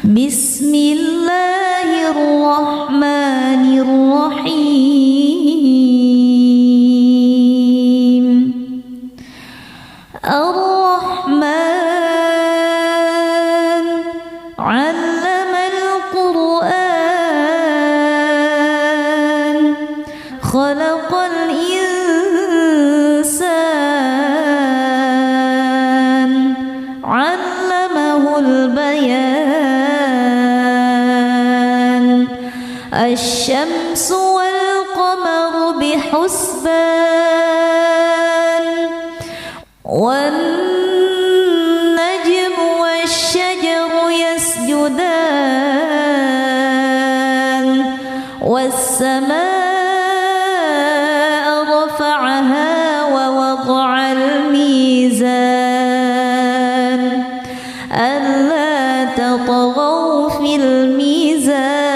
Bismillahirrahmanirrahim. Ar-Rahman 'allamal Qur'an, khalaqal insan, 'allamahul bayan. Asy-syamsu wal qamaru bihusban, wan najmu wasy-syajaru yasjudan, was-samaa'a rafa'aha wa wada'al mizan, alla tatghaw fil mizan,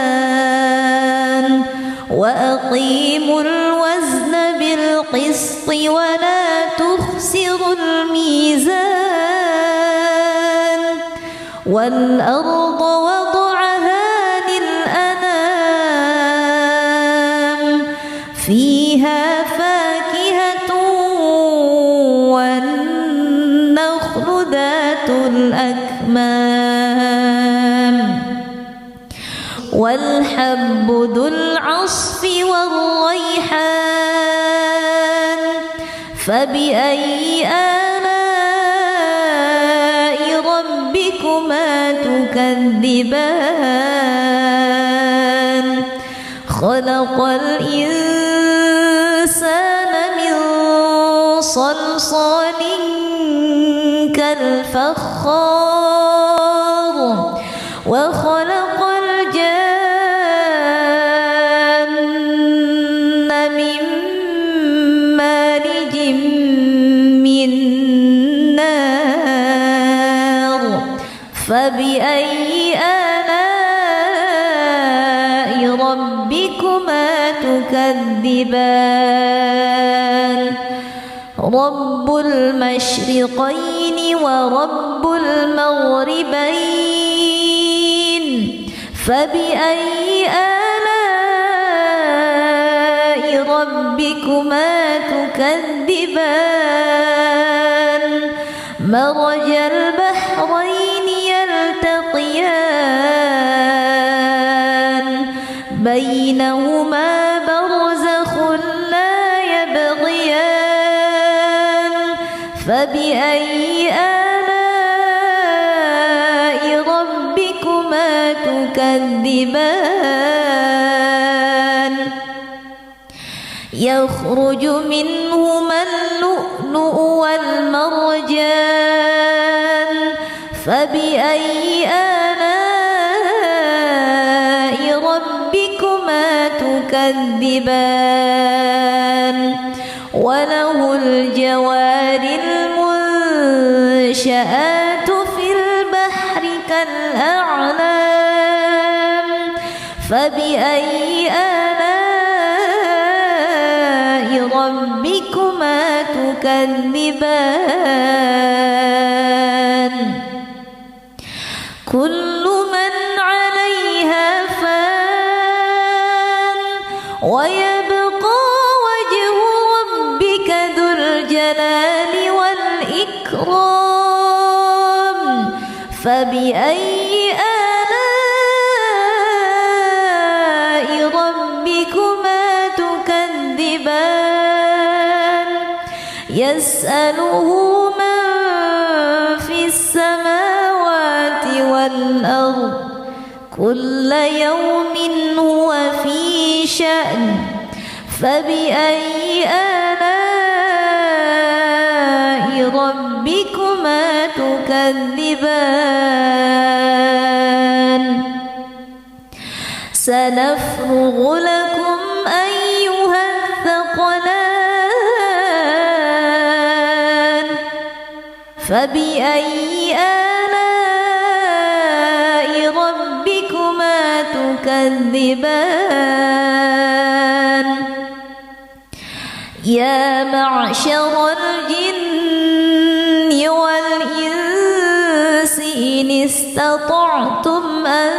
wa aqimul wazna bil qisti wa la tukhsirul mizan, wal arda wada'aha lil anam, fiha fakihatun wan nakhlu dhatul akmam, wal habbu dhul 'asfi war rayhan, fabi'ayyi ala'i rabbikuma tukadziban. Khalaqal insana min salsalin kal fakhar, wa khalaqal janna min marijin min nar, fabi'ayyi ala'i rabbikuma tukadziban. Rabbul masyriqaini wa rabbul maghribain, fabi'ayyi ala'i rabbikuma tukadziban. Marajal bahraini yaltaqiyan, bainahuma barzakhun la yabghiyan, fabi'ayyi ala'i rabbikuma tukadziban. Yakhruju minhumal lu'lu'u wal marjan, fabi'ayyi ala'i rabbikuma tukadziban. Walahul jawaril munsha'atu fil bahri kal a'lam, fabi'ayyi ala'i rabbikuma tukadziban. Kullu man 'alayha fan, wa yabqa wajhu rabbika dzul jalali wal ikram, fabi'ayyi ala'i rabbikuma tukadziban. Yas'aluhu man fis samawati wal ard, kulla yawmin huwa fi sha'n, fabi'ayyi ala'i rabbikuma tukadziban. Sanafrughu lakum ayyuhath thaqalan, fabi'ayyi ala'i rabbikuma tukadziban. Ya ma'syaral jinni wal insi in istata'tum أن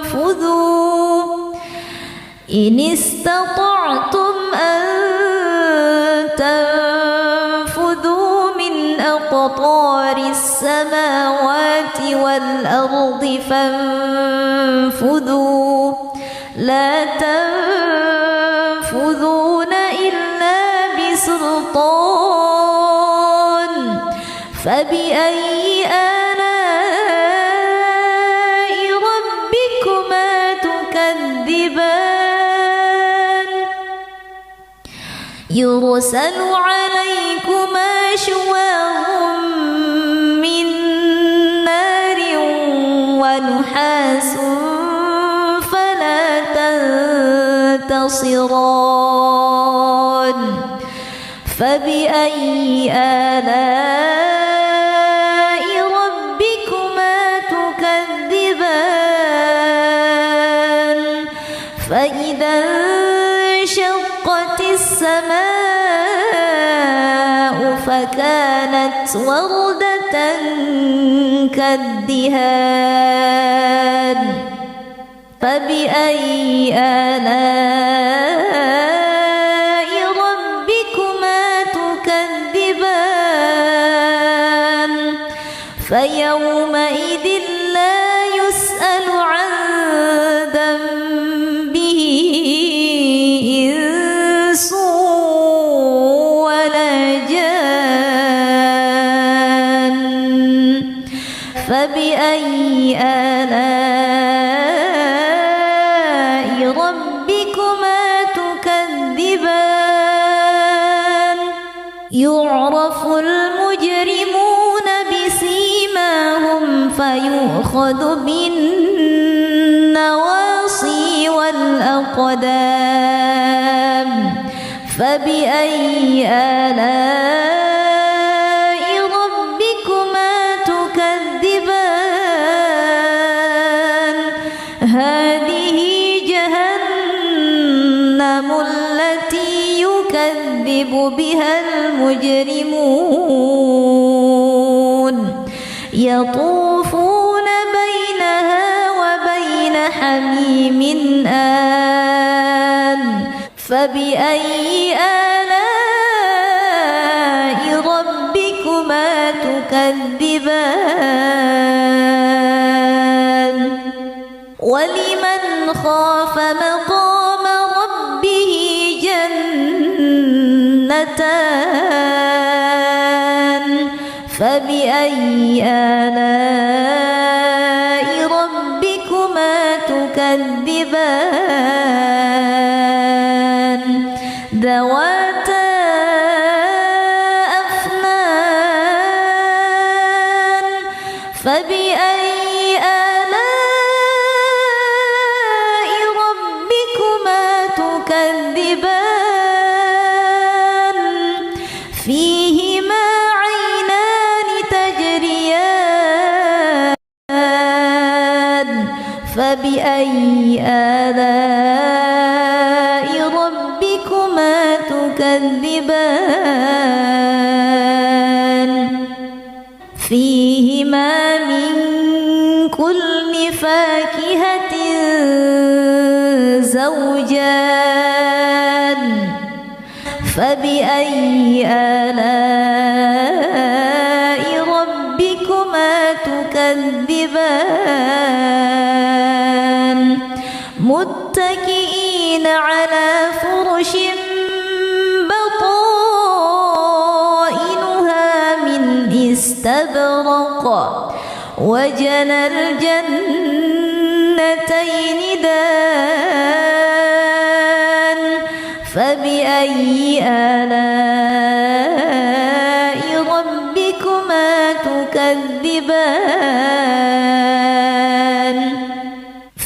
تنفذوا إن استطعتم أن تنفذوا من أقطار السماوات والأرض فانفذوا لا تنفذون إلا بسلطان فبأي آلاء ربكما تكذبان يرسل عليكما شواظ من نار ونحاس فلا تنتصران فبأي آلاء ربكما تكذبان فإذا انشقت السماء فكانت وردة كالدهان فبأي آلاء ربكما تكذبان فيومئذ لا يسأل عن ذنبه إنس ولا جان فبأي آلاء ربكما تكذبان يعرف المجرمون بسيماهم فيؤخذ بالنواصي والأقدام فبأي آلاء ربكما تكذبان هذه جهنم التي يكذب بها المجرمون يطوفون بينها وبين حميم آن فبأي آلاء ربكما تكذبان ولمن خاف مقام ربه جنتان فبأي آلاء ربكما تكذبان ذواتا أفنان فبأي آلاء ربكما تكذبان فيهما عينان تجريان فبأي آلاء ربكما تكذبان فيهما من كل فاكهة زوجان فبأي آلاء ربكما تكذبان متكئين على فرش بطائنها من استبرق وجنى الجنتين دان فبأي آلاء ربكما تكذبان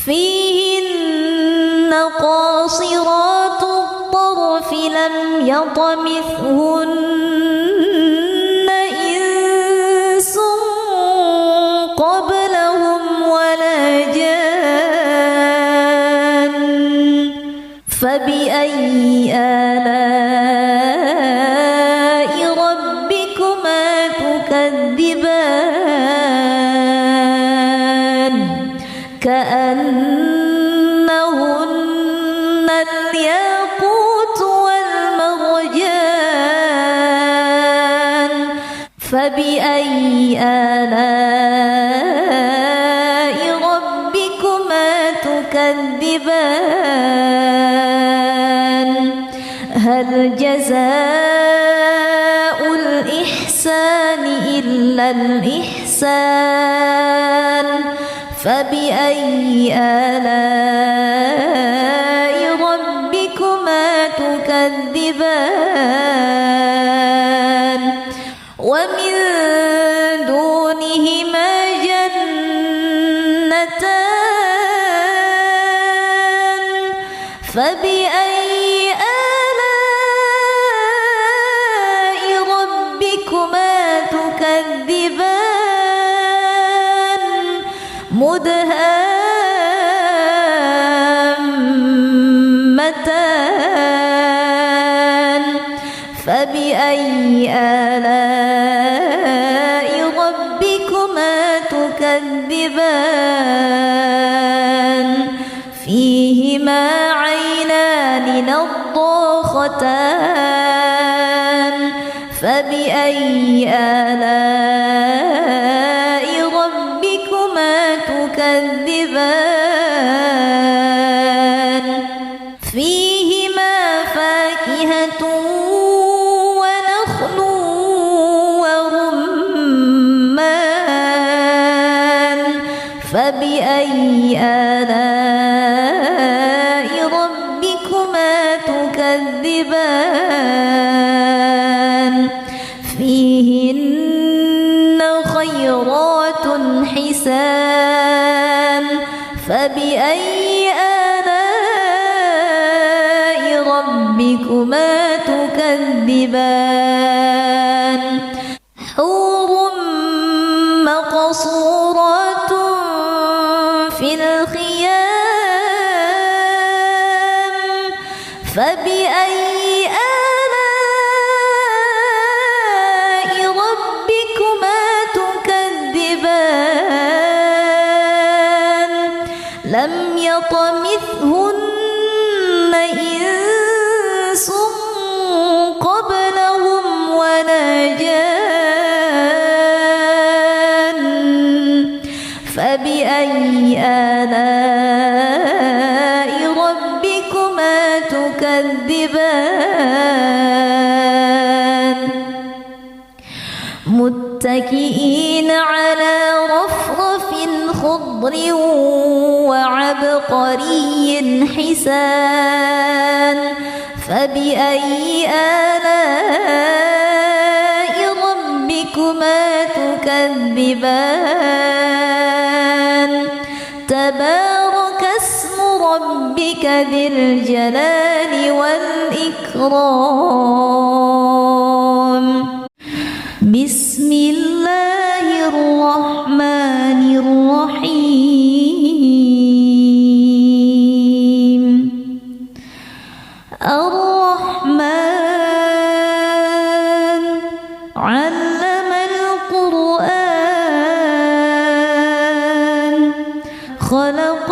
فيهن قاصرات الطرف لم يطمثهن إنس قبلهم ولا جان فبأي آلاء ربكما تكذبان كأنهن الياقوت والمرجان فبأي آلاء ربكما تكذبان هل جزاء الإحسان إلا الإحسان فبأي آلاء ربكما تكذبان ومن دونهما جنتان فبأي آلاء ربكما تكذبان مدهامتان فبأي آلاء ربكما تكذبان فيهما عينان نضاختان فبأي آلاء ربكما تكذبان فيهما فاكهة ونخل ورمان فبأي آلاء ربكما تكذبان فيهن خيرات حسان فبأي آلاء ربكما تكذبان حور مقصورات في الخيام فبأي آلاء ربكما تكذبان لم يطمثهن إنس قبلهم ولا جان فبأي آلاء ربكما تكذبان متكئين على رفرف خضر وعبقري حسان فبأي آلاء ربكما تكذبان تبارك اسم ربك ذي الجلال والإكرام بسم الله الرحمن الرحيم الرحمن علم القرآن خلق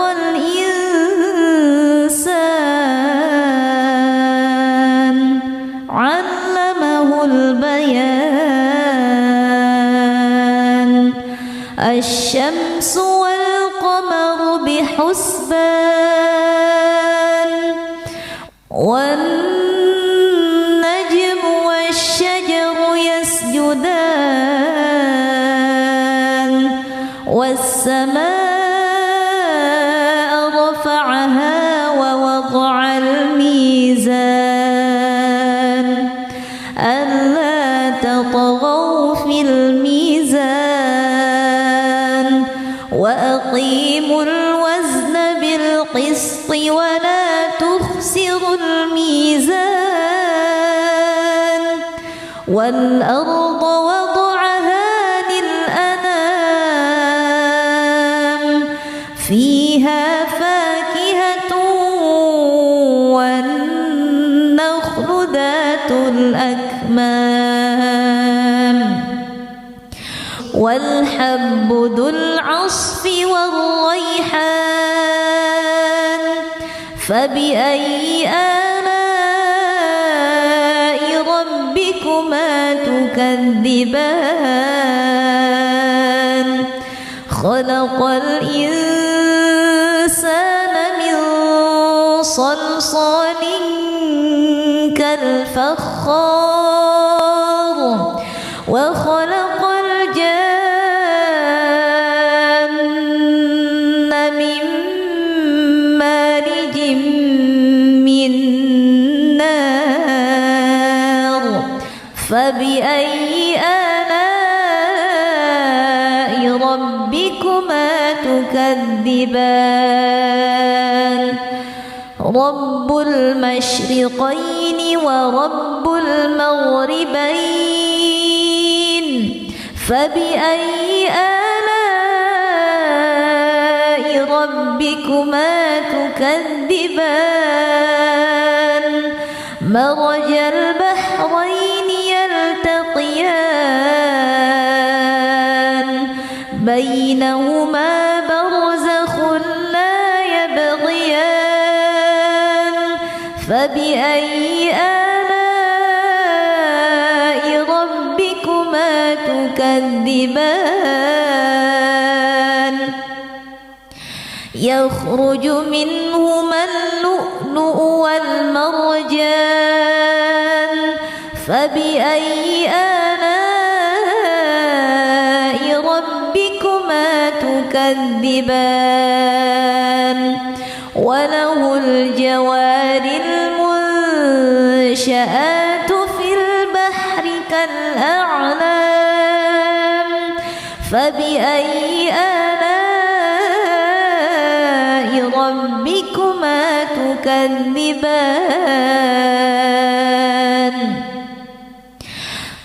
الإنسان علمه البيان الشمس والقمر بحسبان والنجم والشجر يسجدان والسماء رفعها ووضع الميزان ألا تطغوا في الميزان وأقيموا الوزن بالقسط ولا تخسروا الميزان والأرض وضعها للأنام فيها فاكهة والنخل ذات الأكمام والحب ذو العصف والريحان فبأي آلاء ربكما تكذبان خلق الإنسان من صلصال كالفخار وخلق الجن من مارج من نار فبأي آلاء ربكما تكذبان رب المشرقين ورب المغربين فبأي آلاء ربكما تكذبان مرج البحرين يلتقيان بينهما برزخ لا يبغيان فبأي آلاء ربكما تكذبان يخرج منهما اللؤلؤ والمرجان فبأي آلاء ربكما تكذبان وله الجوار المنشآت في البحر كالأعلام فبأي آلاء ربكما تكذبان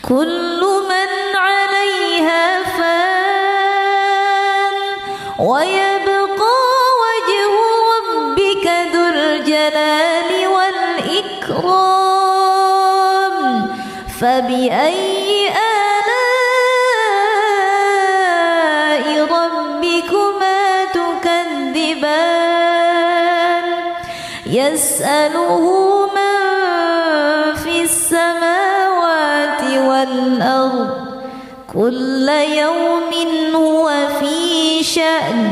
كل من عليها فان ويبقى وجه ربك ذو الجلال والإكرام فبأي آلاء ربكما تكذبان يسأله من في السماوات والأرض كل يوم هو في شأن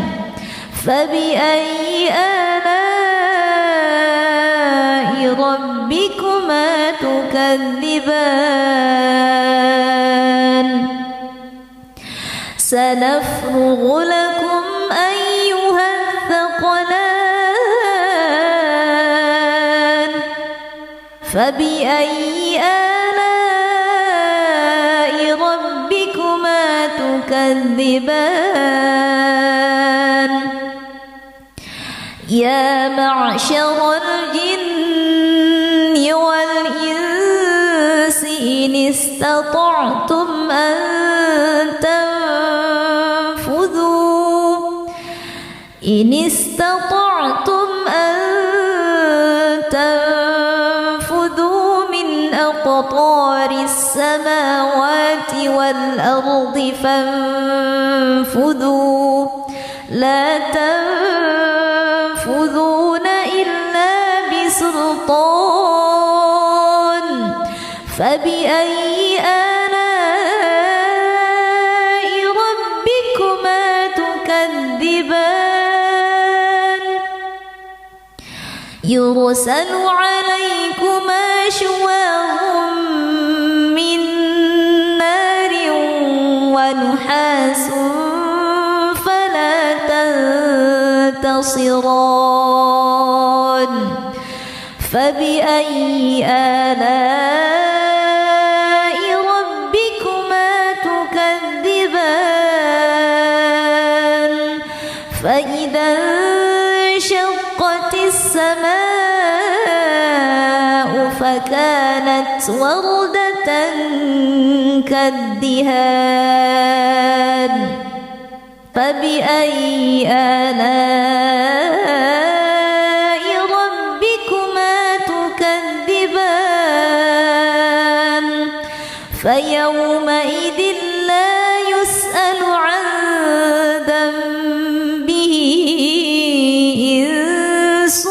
فبأي آلاء ربكما تكذبان سنفرغ لكم أيها الثقلان فبأي آلاء ربكما تكذبان يا معشر الجن والإنس إن استطعتم أن تنفذوا من أقطار السماوات والأرض فانفذوا لا تنفذون إلا بسلطان فبأي آلاء ربكما تكذبان يرسل عليكما شواظ من نار ونحاس فلا تنتصران فبأي آلاء ربكما تكذبان فإذا انشقت السماء فكانت وردة كالدهان فبأي آلاء ربكما تكذبان فيومئذ لا يسأل عن ذنبه إنس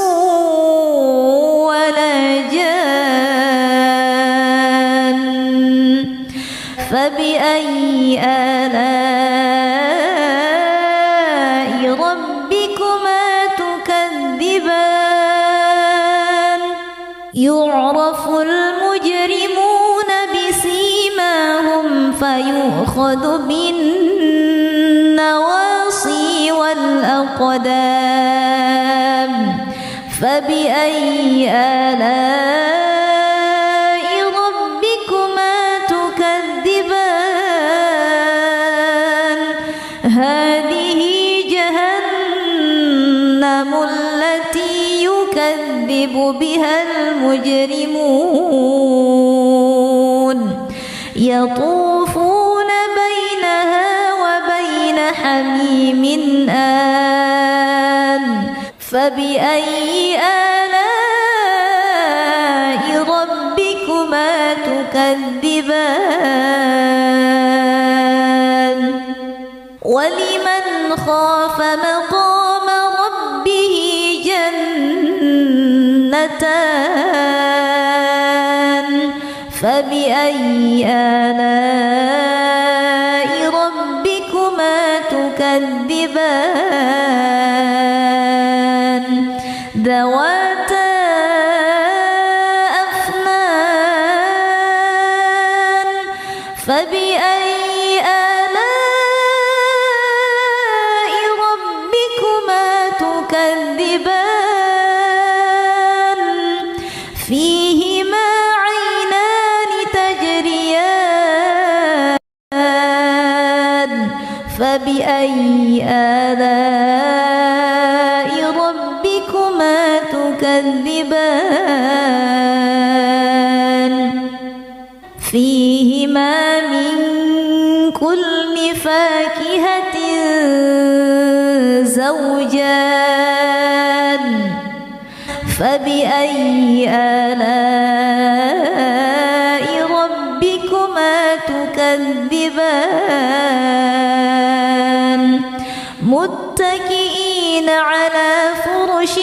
يؤخذ بالنواصي والأقدام فبأي آلاء ربكما تكذبان هذه جهنم التي يكذب بها المجرمون يطوفون بينها وبين حميم آن فبأي آلاء ربكما تكذبان ولمن خاف مقام ربه جنتان فبأي آلاء ربكما تكذبان ذواتا أفنان فبأي آلاء ربكما تكذبان فيهما عينان تجريان فبأي آلاء ربكما تكذبان فيهما من كل فاكهة زوجان فبأي آلاء ربكما تكذبان متكئين على فرش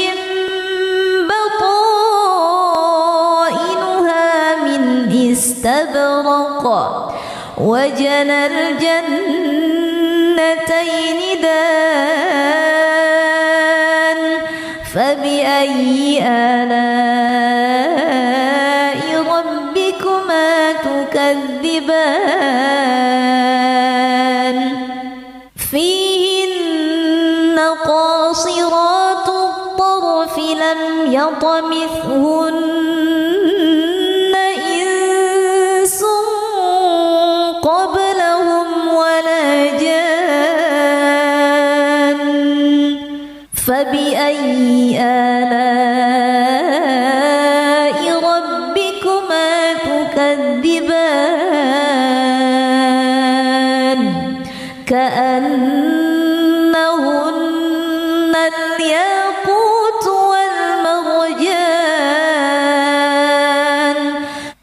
بطائنها من استبرق وجنى الجنتين دان فبأي آلاء ربكما تكذبان فيهن قاصرات الطرف لم يطمثهن إنس قبلهم ولا جان فبأي آلاء ربكما تكذبان كأنهن الياقوت والمرجان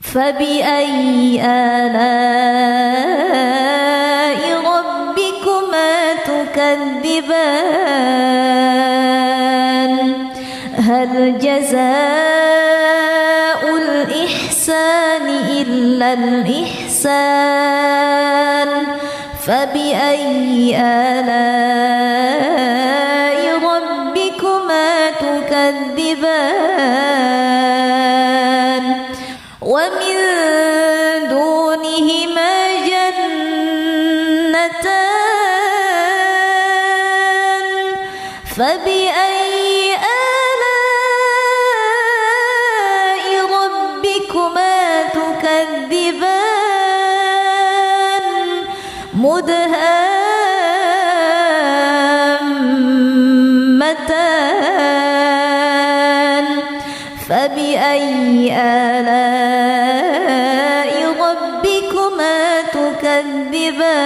فبأي آلاء ربكما تكذبان هل جزاء الإحسان إلا الإحسان فبأي آلاء ربكما تكذبان ومن دونهما جنتان فبأي آلاء ربكما تكذبان مدهامتان فبأي آلاء ربكما تكذبان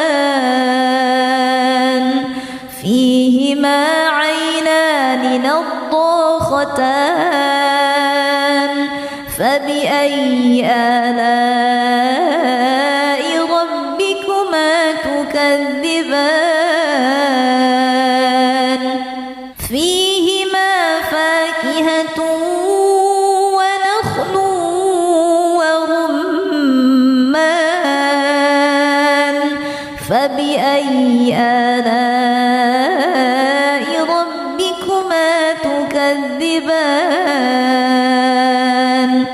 فيهما عينان نضاختان فبأي آلاء ربكما تكذبان فيهما فاكهة ونخل ورمان فبأي آلاء ربكما تكذبان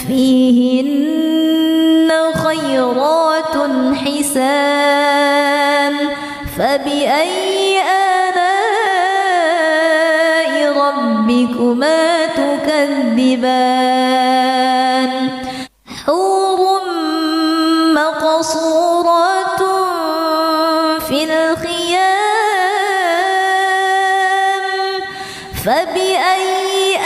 فيهن خيرات حسان ربكما تكذبان حور مقصورات في الخيام فبأي آلاء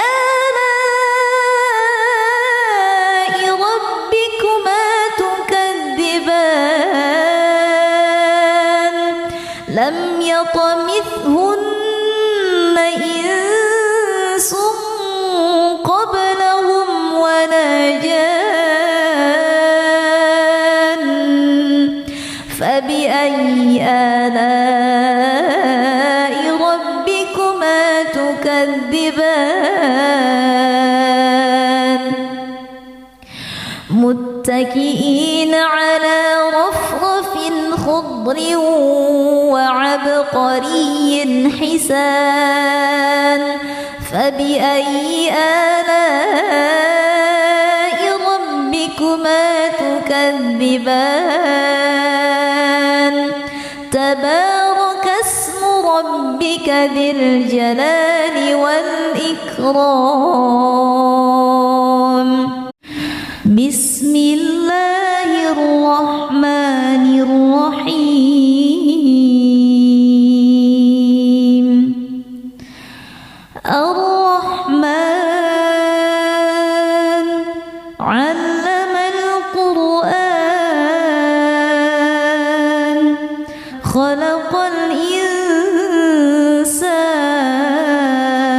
ربكما تكذبان لم يطمثهن إنس قبلهم ولا جان فبأي آلاء ربكما تكذبان متكئين على رفرف خضر وعبقري حسان فبأي آلاء ربكما تكذبان تبارك اسم ربك ذي الجلال والإكرام بسم الله الرحمن الرحيم الرحمن علم القرآن خلق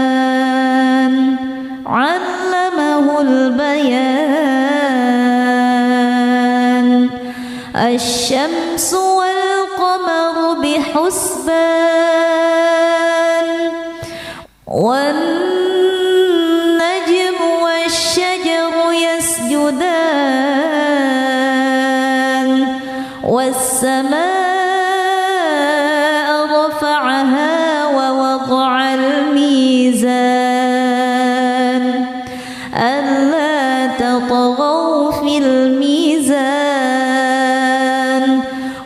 الإنسان علمه البيان الشمس والقمر بحسبان والنجم والشجر يسجدان والسماء رفعها ووضع الميزان ألا تطغوا في الميزان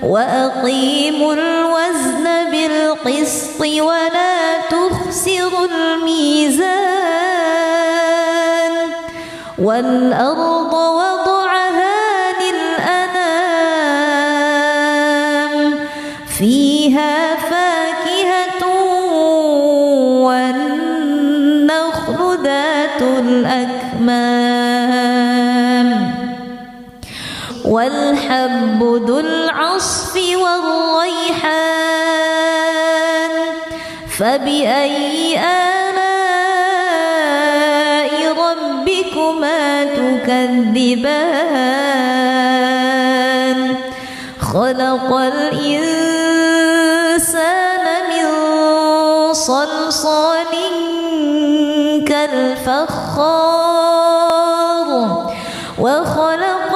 وأقيموا الوزن بالقسط ولا تخسروا الميزان والأرض وضعها للأنام فيها فاكهة والنخل ذات الأكمام والحب ذو العصف والريحان فبأي آلاء ربكما تكذبان خلق الإنسان من صلصال كالفخار وخلق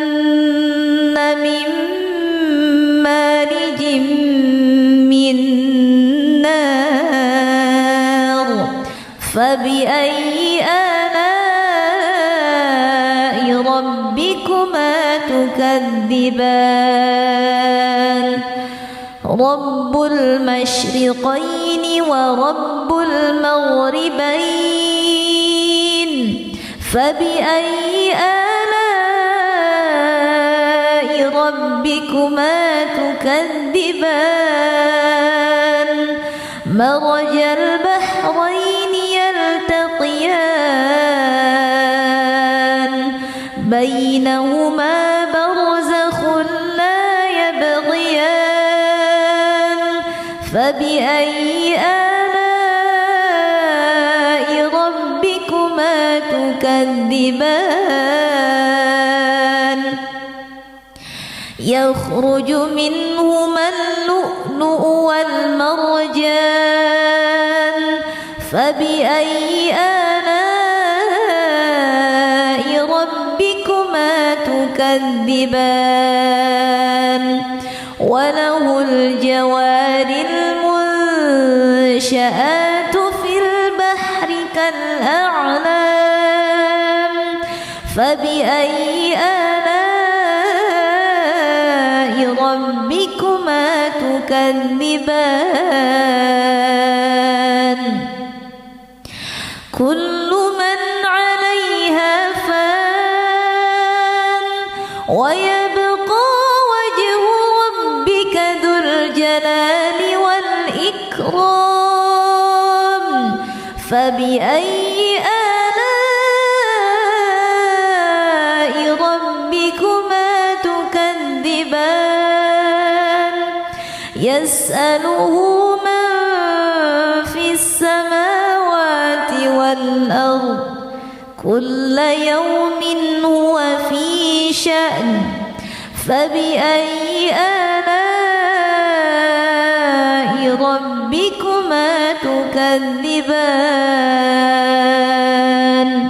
الجان من مارج من نار فبأي آلاء ربكما تكذبان رب المشرقين ورب المغربين فبأي آلاء ربكما تكذبان مرج البحرين يلتقيان بينهما برزخ لا يبغيان فبأي آلاء ربكما تكذبان يخرج منهما اللؤلؤ والمرجان فبأي آلاء ربكما تكذبان وله الجوار المنشآت في البحر كالأعلام فبأي آلاء ربكما ربكما تكذبان كل من عليها فان ويبقى وجه ربك ذو الجلال والإكرام فبأي آلاء ربكما تكذبان يسأله من في السماوات والأرض كل يوم هو في شأن فبأي آلاء ربكما تكذبان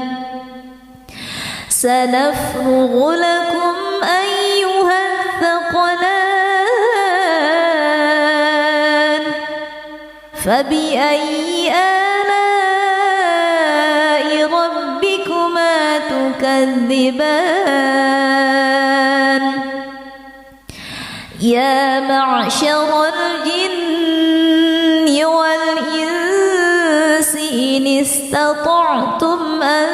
سنفرغ لكم أيها الثقلان فبأي آلاء ربكما تكذبان يا معشر الجن والإنس إن استطعتم أن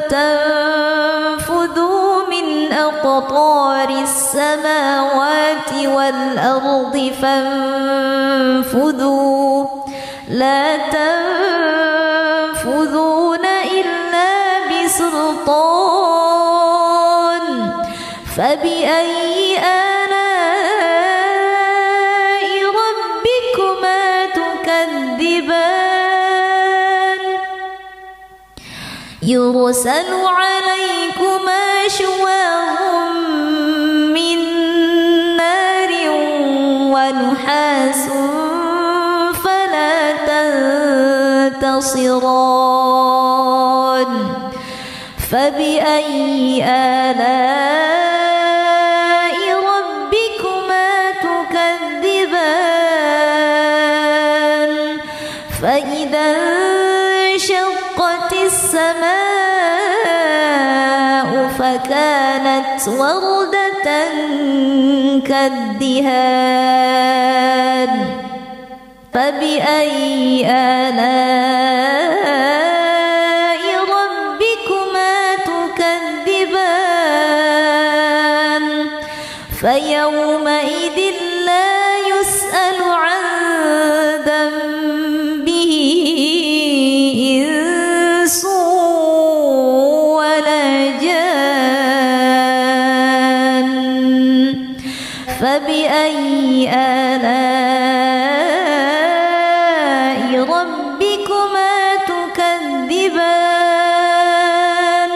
تنفذوا من أقطار السماوات والأرض فانفذوا لا تنفذون إلا بسلطان فبأي آلاء ربكما تكذبان يرسل عليكما شواظ من نار ونحاس فلا تنتصران فبأي آلاء ربكما تكذبان فإذا انشقت السماء فكانت وردة كالدهان فبأي آلاء ربكما تكذبان فيومئذ لا يسأل عن ذنبه إنس ولا جان فبأي آلاء ربكما تكذبان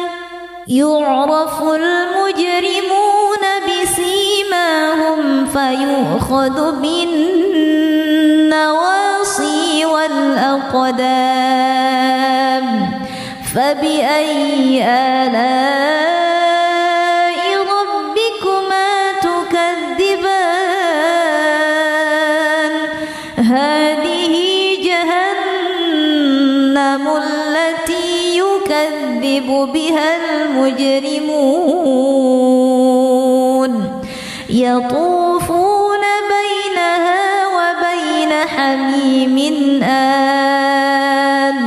يعرف المجرمون بسيماهم فيؤخذ بالنواصي والأقدام فبأي آلاء ربكما تكذبان هذه جهنم التي يكذب بها المجرمون يطوفون بينها وبين حميم آن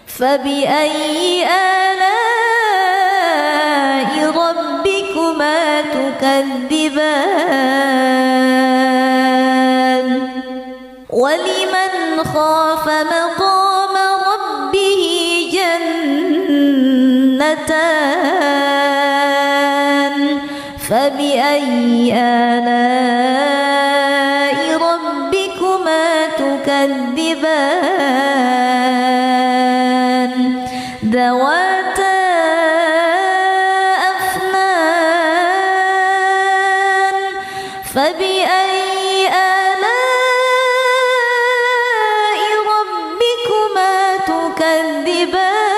فبأي آلاء ربكما تكذبان ولمن خاف مقام ربه جنتان فبأي آلاء ربكما تكذبان ذواتا أفنان فبأي آلاء ربكما تكذبان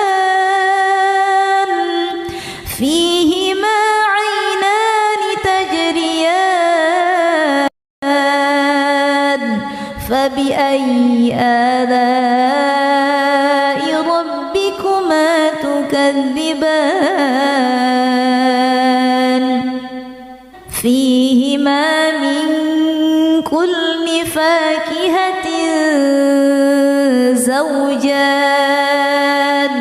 فيهما عينان تجريان فبأي آلاء ربكما تكذبان فيهما من كل فاكهة زوجان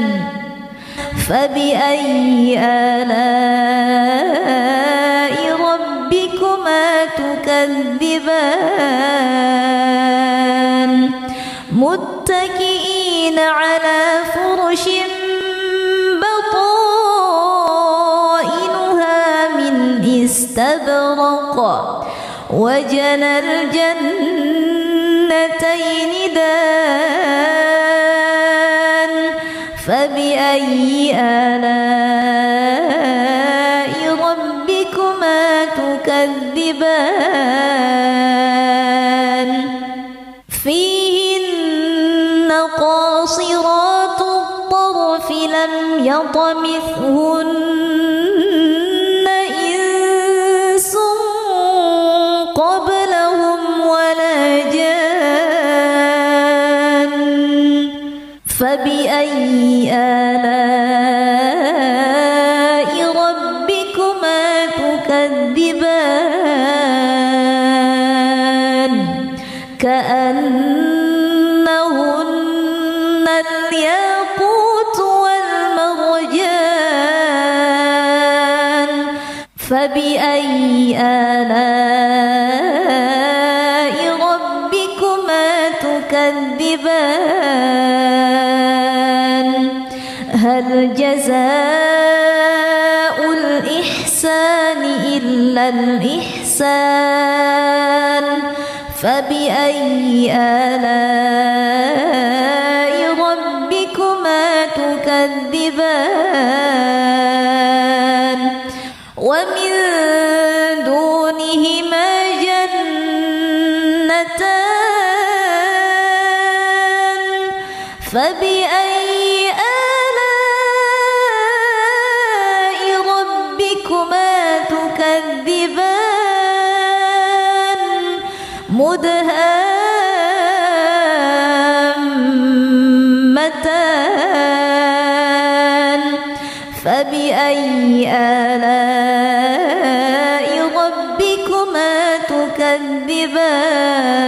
فبأي آلاء ربكما تكذبان متكئين على فرش بطائنها من استبرق وجنى الجنتين دان فبأي آلاء ربكما تكذبان فيهن قاصرات الطرف لم يطمثهن إنس قبلهم ولا جان فبأي آلاء ربكما تكذبان كأنهن الياقوت والمرجان فبأي آلاء ربكما تكذبان هل جزاء الإحسان إلا الإحسان فبأي آلاء ربكما تكذبان ومن دونهما جنتان فبأي آلاء ربكما تكذبان مدهامتان فبأي آلاء ربكما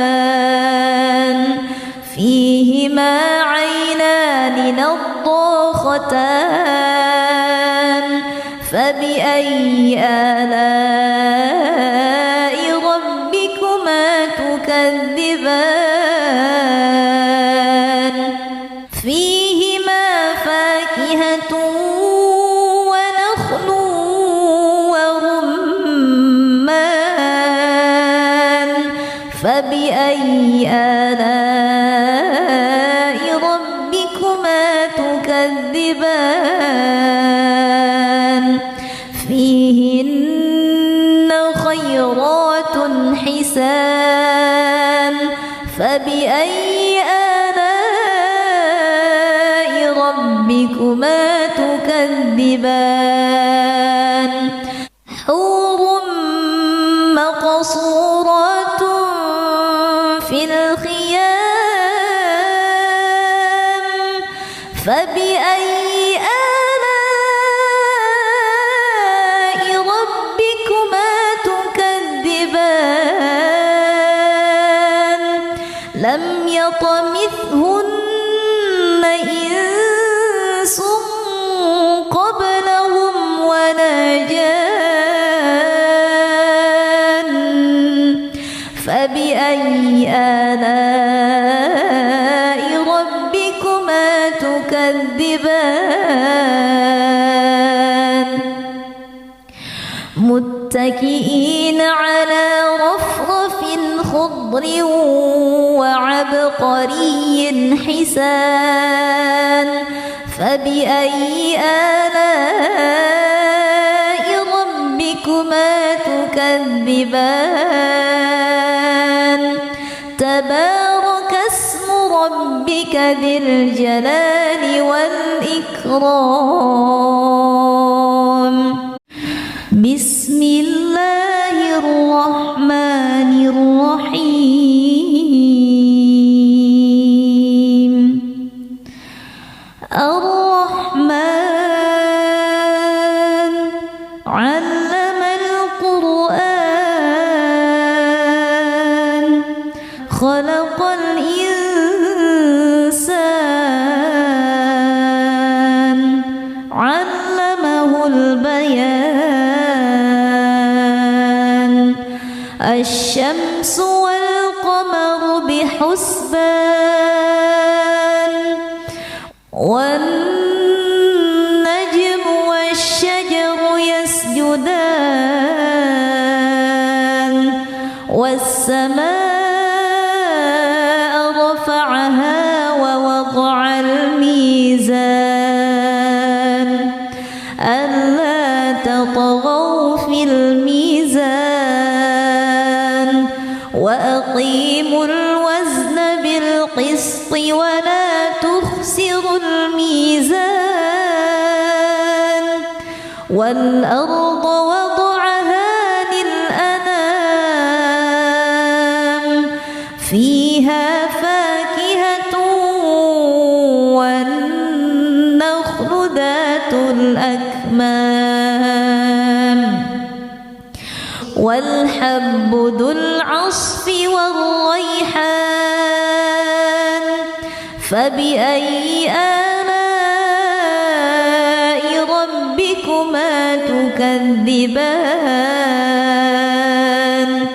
تكذبان فيهما عينان نضاختان فبأي آلاء ربكما تكذبان فيهما فاكهة ونخل ورمان فبأي آلاء ربكما تكذبان فيهن خيرات حسان فبأي آلاء ربكما تكذبان حور مقصورات في الخيام فبأي آلاء ربكما تكذبان لم يطمثهن إنس قبلهم ولا جان فبأي آلاء ربكما تكذبان متكئين على رفرف خضر وعبقري حسان فبأي آلاء ربكما تكذبان تبارك اسم ربك ذي الجلال والإكرام بسم الله الرحمن الرحيم الرحمن الشمس والقمر بحسبان والنجم والشجر يسجدان والسماء رفعها ووضع الميزان ألا تطغوا في الميزان وأقيموا الوزن بالقسط ولا تخسروا الميزان والأرض وضعها للأنام فيها فاكهة والنخل ذات الأكمام والحب ذو العصف والريحان فبأي آلاء ربكما تكذبان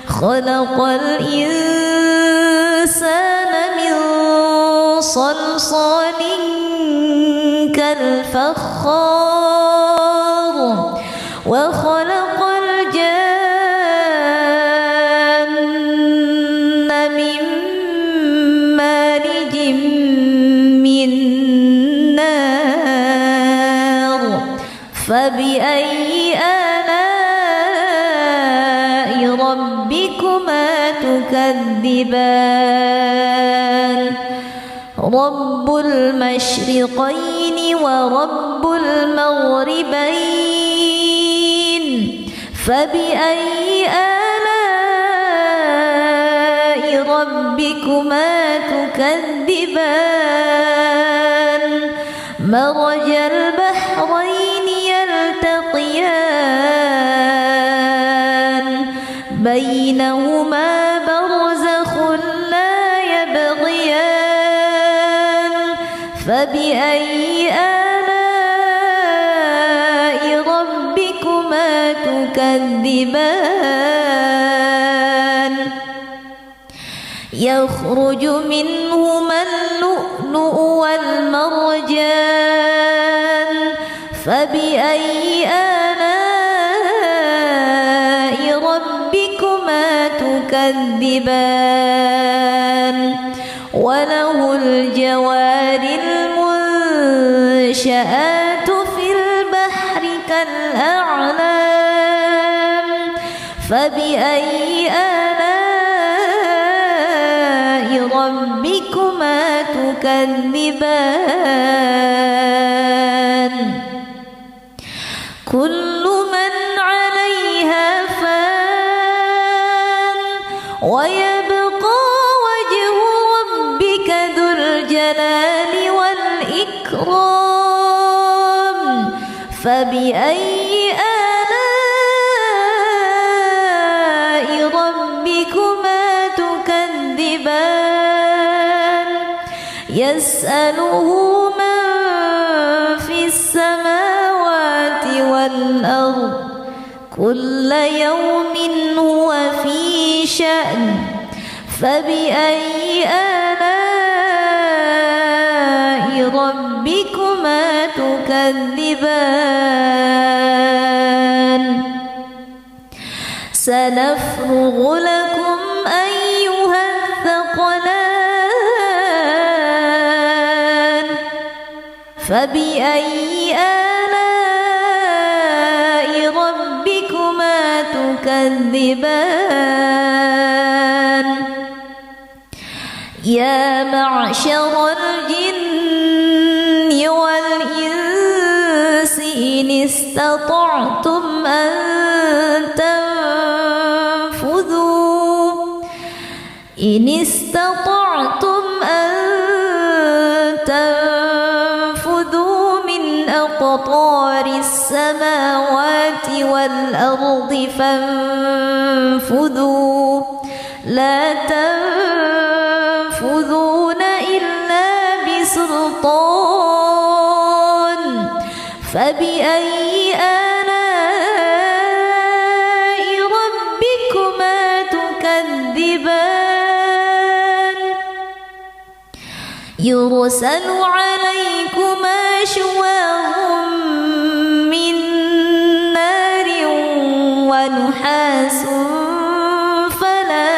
خلق الإنسان من صلصال كالفخار وخلق الجن من مارج من نار فبأي آلاء ربكما تكذبان رب المشرقين ورب المغربين فبأي آلاء ربكما تكذبان مرج البحرين يلتقيان بينهما برزخ لا يبغيان فبأي آلاء ربكما تكذبان يخرج منهما اللؤلؤ والمرجان فبأي آلاء ربكما تكذبان وله الجوار المنشآت في البحر كالأعلام فبأي آلاء ربكما تكذبان كل من عليها فان ويبقى وجه ربك ذو الجلال والإكرام فبأي آلاء ربكما تكذبان يسأله من في السماوات والأرض كل يوم هو في شأن فبأي آلاء ربكما تكذبان سنفرغ لكم أيها الثقلان فبأي آلاء ربكما تكذبان يا معشر الجن والإنس إن استطعتم أن تنفذوا من أقطار السماوات والأرض فانفذوا لا تنفذون إلا بسلطان فبأي آلاء ربكما يرسل عليكما شواظ من نار ونحاس فلا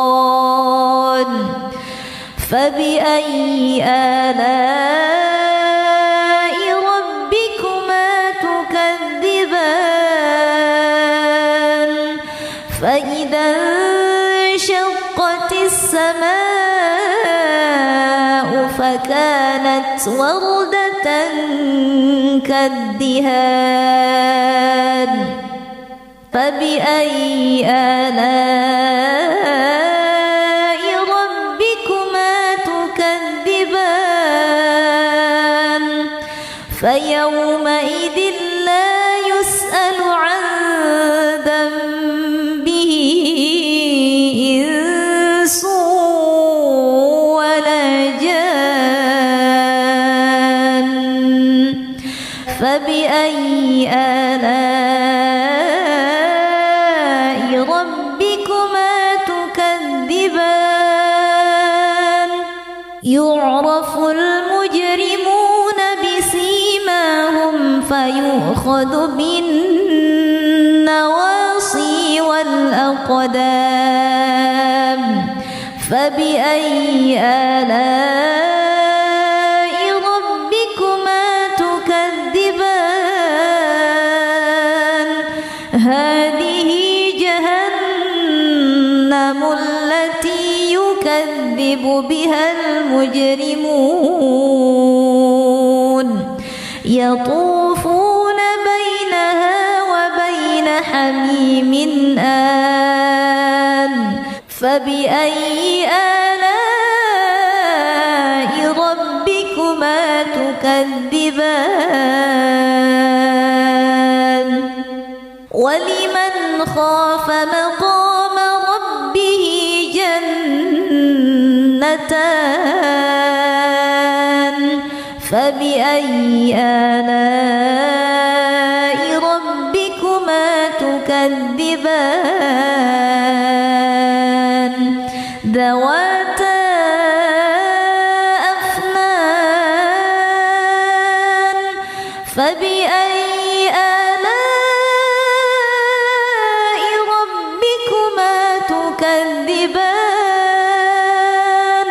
تنتصران فبأي آلاء ربكما تكذبان فإذا انشقت السماء فكانت وردة كالدهان فبأي آلاء ربكما تكذبان فيومئذ لا يسأل عن ذنبه إنس ولا جان فبأي آلاء ربكما تكذبان يعرف المجرمون بسيماهم فيؤخذ بالنواصي والأقدام فبأي آلاء ربكما تكذبان هذه جهنم التي يكذب بها المجرمون يطوفون بينها وبين حميم آن فبأي آلاء ربكما تكذبان ولمن خاف مقام ربه جنتان فبأي آلاء ربكما تكذبان ذواتا أفنان فبأي آلاء ربكما تكذبان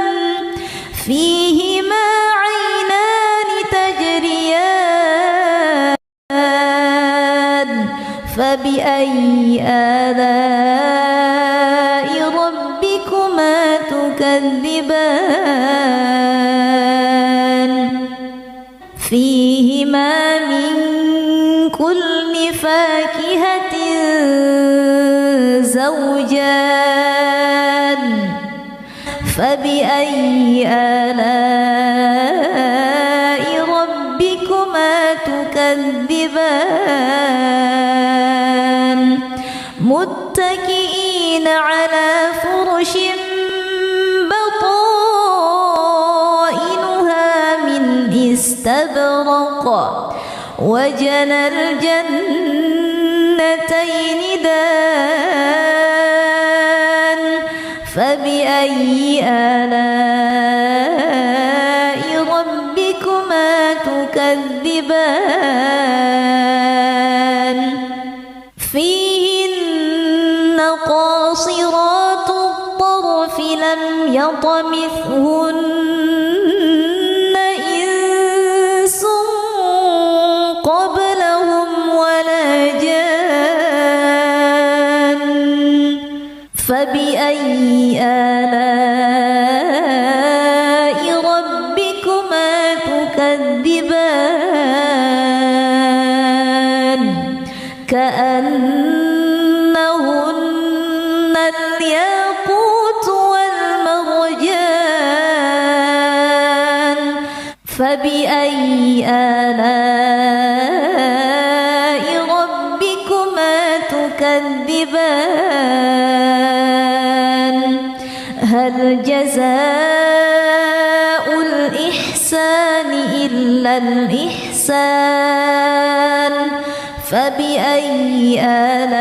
فيهما عينان تجريان فبأي آلاء ربكما تكذبان فيهما من كل فاكهة زوجان فبأي آلاء ربكما تكذبان متكئين على فرش بطائنها من استبرق وجنى الجنتين دان فبأي آلاء ربكما تكذبان فيهن قاصرات الطرف لم يطمثهن إنس قبلهم ولا جان فبأي آلاء ربكما تكذبان كأنهن الياقوت والمرجان فبأي آلاء ربكما تكذبان هل جزاء الإحسان إلا الإحسان فبأي آلاء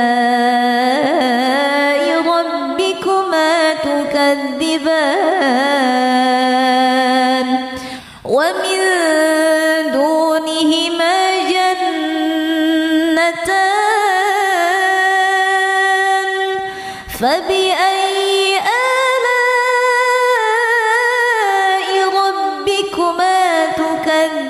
ربكما تكذبان تكذبان ومن دونهما جنتان فبأي آلاء ربكما تكذبان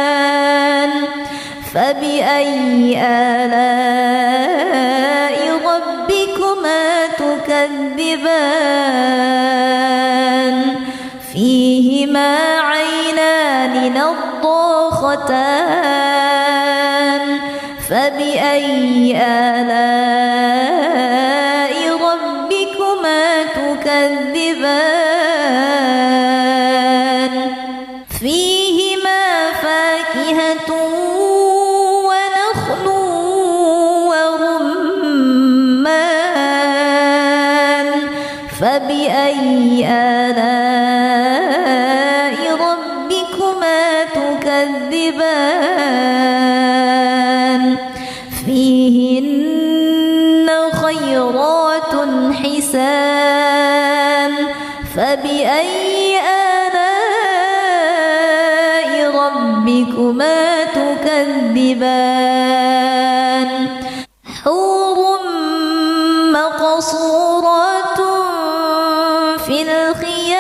مدهامتان فبأي آلاء ربكما تكذبان فيهما عينان نضاختان فبأي آلاء ربكما تكذبان فيهما فاكهة ونخل ورمان فبأي آلاء ربكما تكذبان فيهن خيرات حسان فبأي آلاء ربكما تكذبان حور مقصورات في الخيام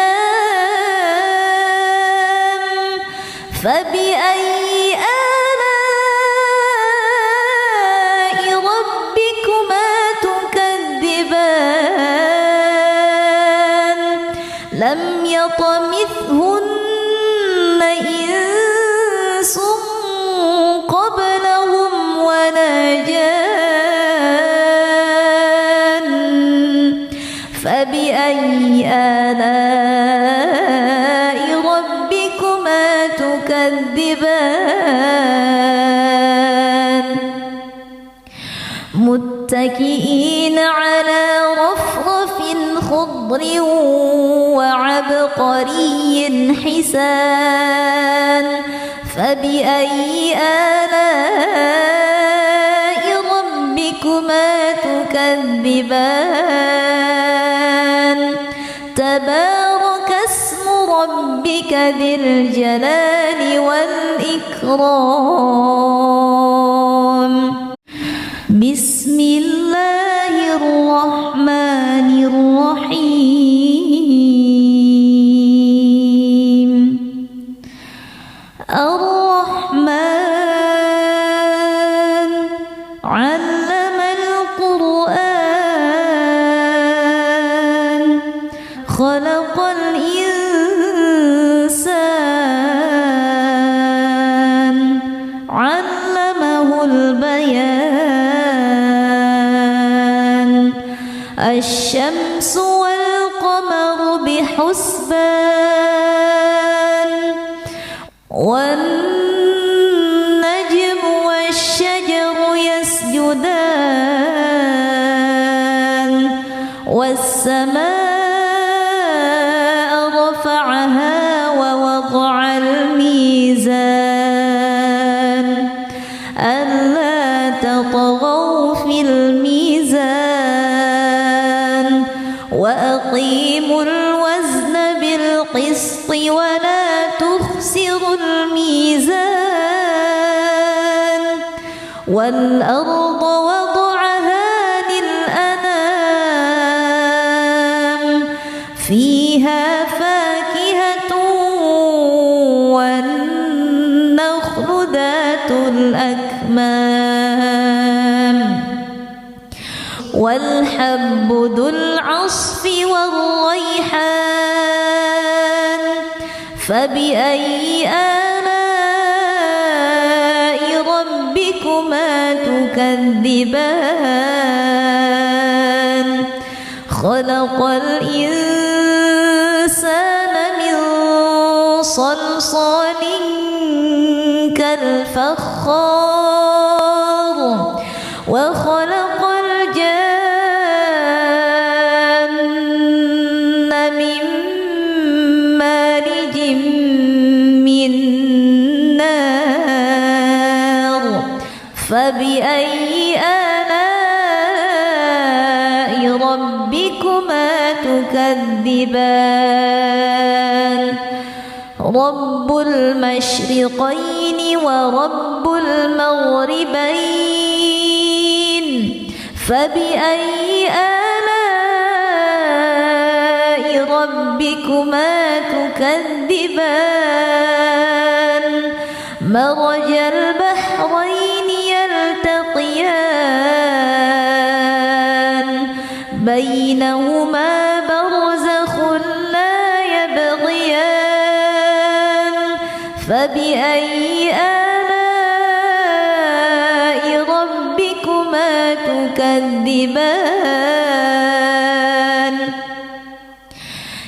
فبأي آلاء ربكما تكذبان لم يطمثهن إنس قبلهم ولا جان فبأي آلاء ربكما تكذبان متكئين على رفرف خضر وعبقري حسان فبأي آلاء ربكما تكذبان تبارك اسم ربك ذي الجلال والإكرام بسم الله الرحمن الرحيم الرحمن علم القرآن خلق الإنسان علمه البيان الشمس والقمر بحسبان والنجم والشجر يسجدان والسماء رفعها ووضع الميزان ألا تطغوا في الميزان وأقيموا الوزن بالقسط ولا تخسروا الميزان والأرض وضعها للأنام فيها فاكهة والنخل ذات الأكمام والحب ذو العصف والريحان فبأي آلاء ربكما تكذبان خلق الإنسان من صلصال كالفخار وخلق الجان من مارج من نار ربكما تكذبان رب المشرقين ورب المغربين فبأي آلاء ربكما تكذبان مرج البحرين يلتقيان بينهما برزخ لا يبغيان فبأي آلاء ربكما تكذبان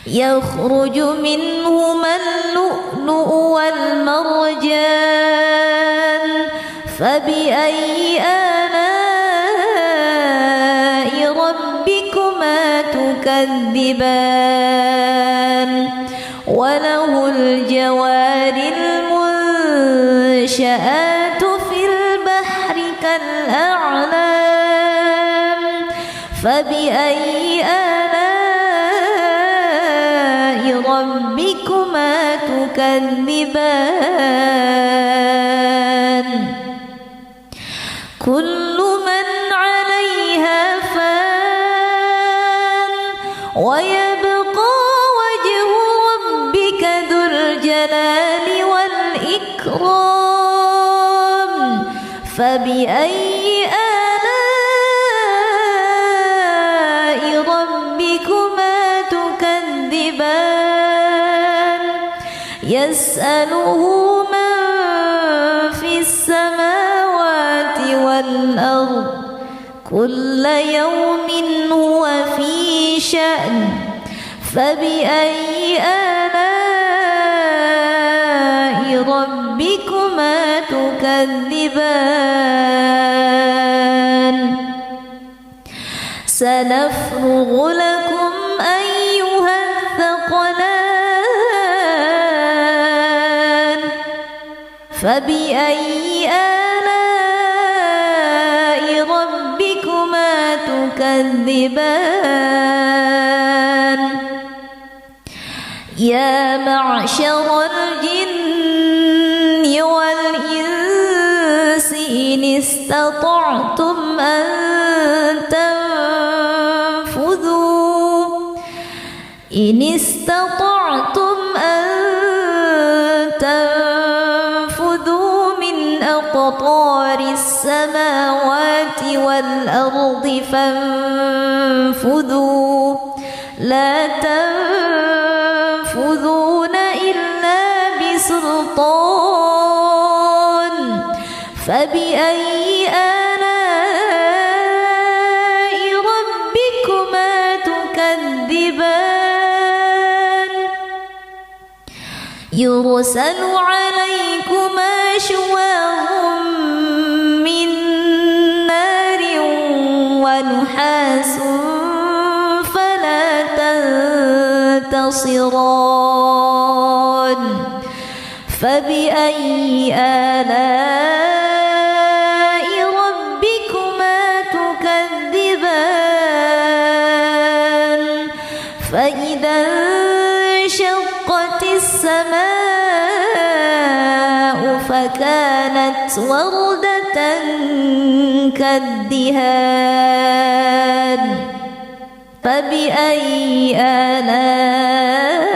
يخرج منهما اللؤلؤ والمرجان فبأي آلاء ربكما تكذبان وله الجوار المنشآت في البحر كالأعلام فبأي آلاء ربكما تكذبان كل من عليها فان ويبقى وجه ربك ذو الجلال والإكرام فبأي آلاء ربكما تكذبان يسأله من في السماوات والأرض كل يوم هو في شأن فبأي آلاء ربكما تكذبان سنفرغ لكم أيها الثقلان فبأي آلاء ربكما تكذبان يا معشر الجن والإنس إن استطعتم أن تنفذوا من أقطار السماوات والأرض فانفذوا لا تنفذون إلا بسلطان فبأي آلاء ربكما تكذبان يرسل عليكما شواظ من نار ونحاس فلا تنتصران فبأي آلاء ربكما تكذبان فإذا انشقت السماء فكانت وردة كالدهان فبأي آلاء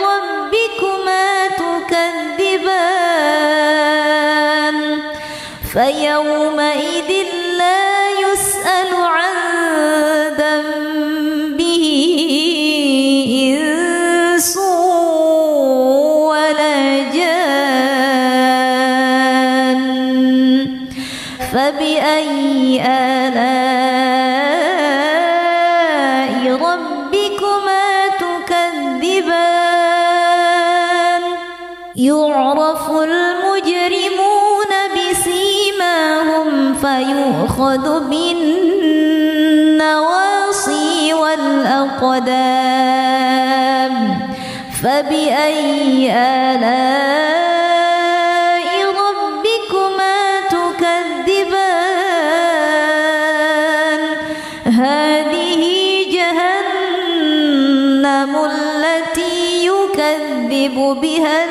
ربكما تكذبان فيومئذ لا يسأل عن ذنبه إنس ولا جان فبأي آلاء ربكما تكذبان يعرف المجرمون بسيماهم فيؤخذ بالنواصي والأقدام فبأي آلاء ربكما تكذبان هذه جهنم التي يكذب بها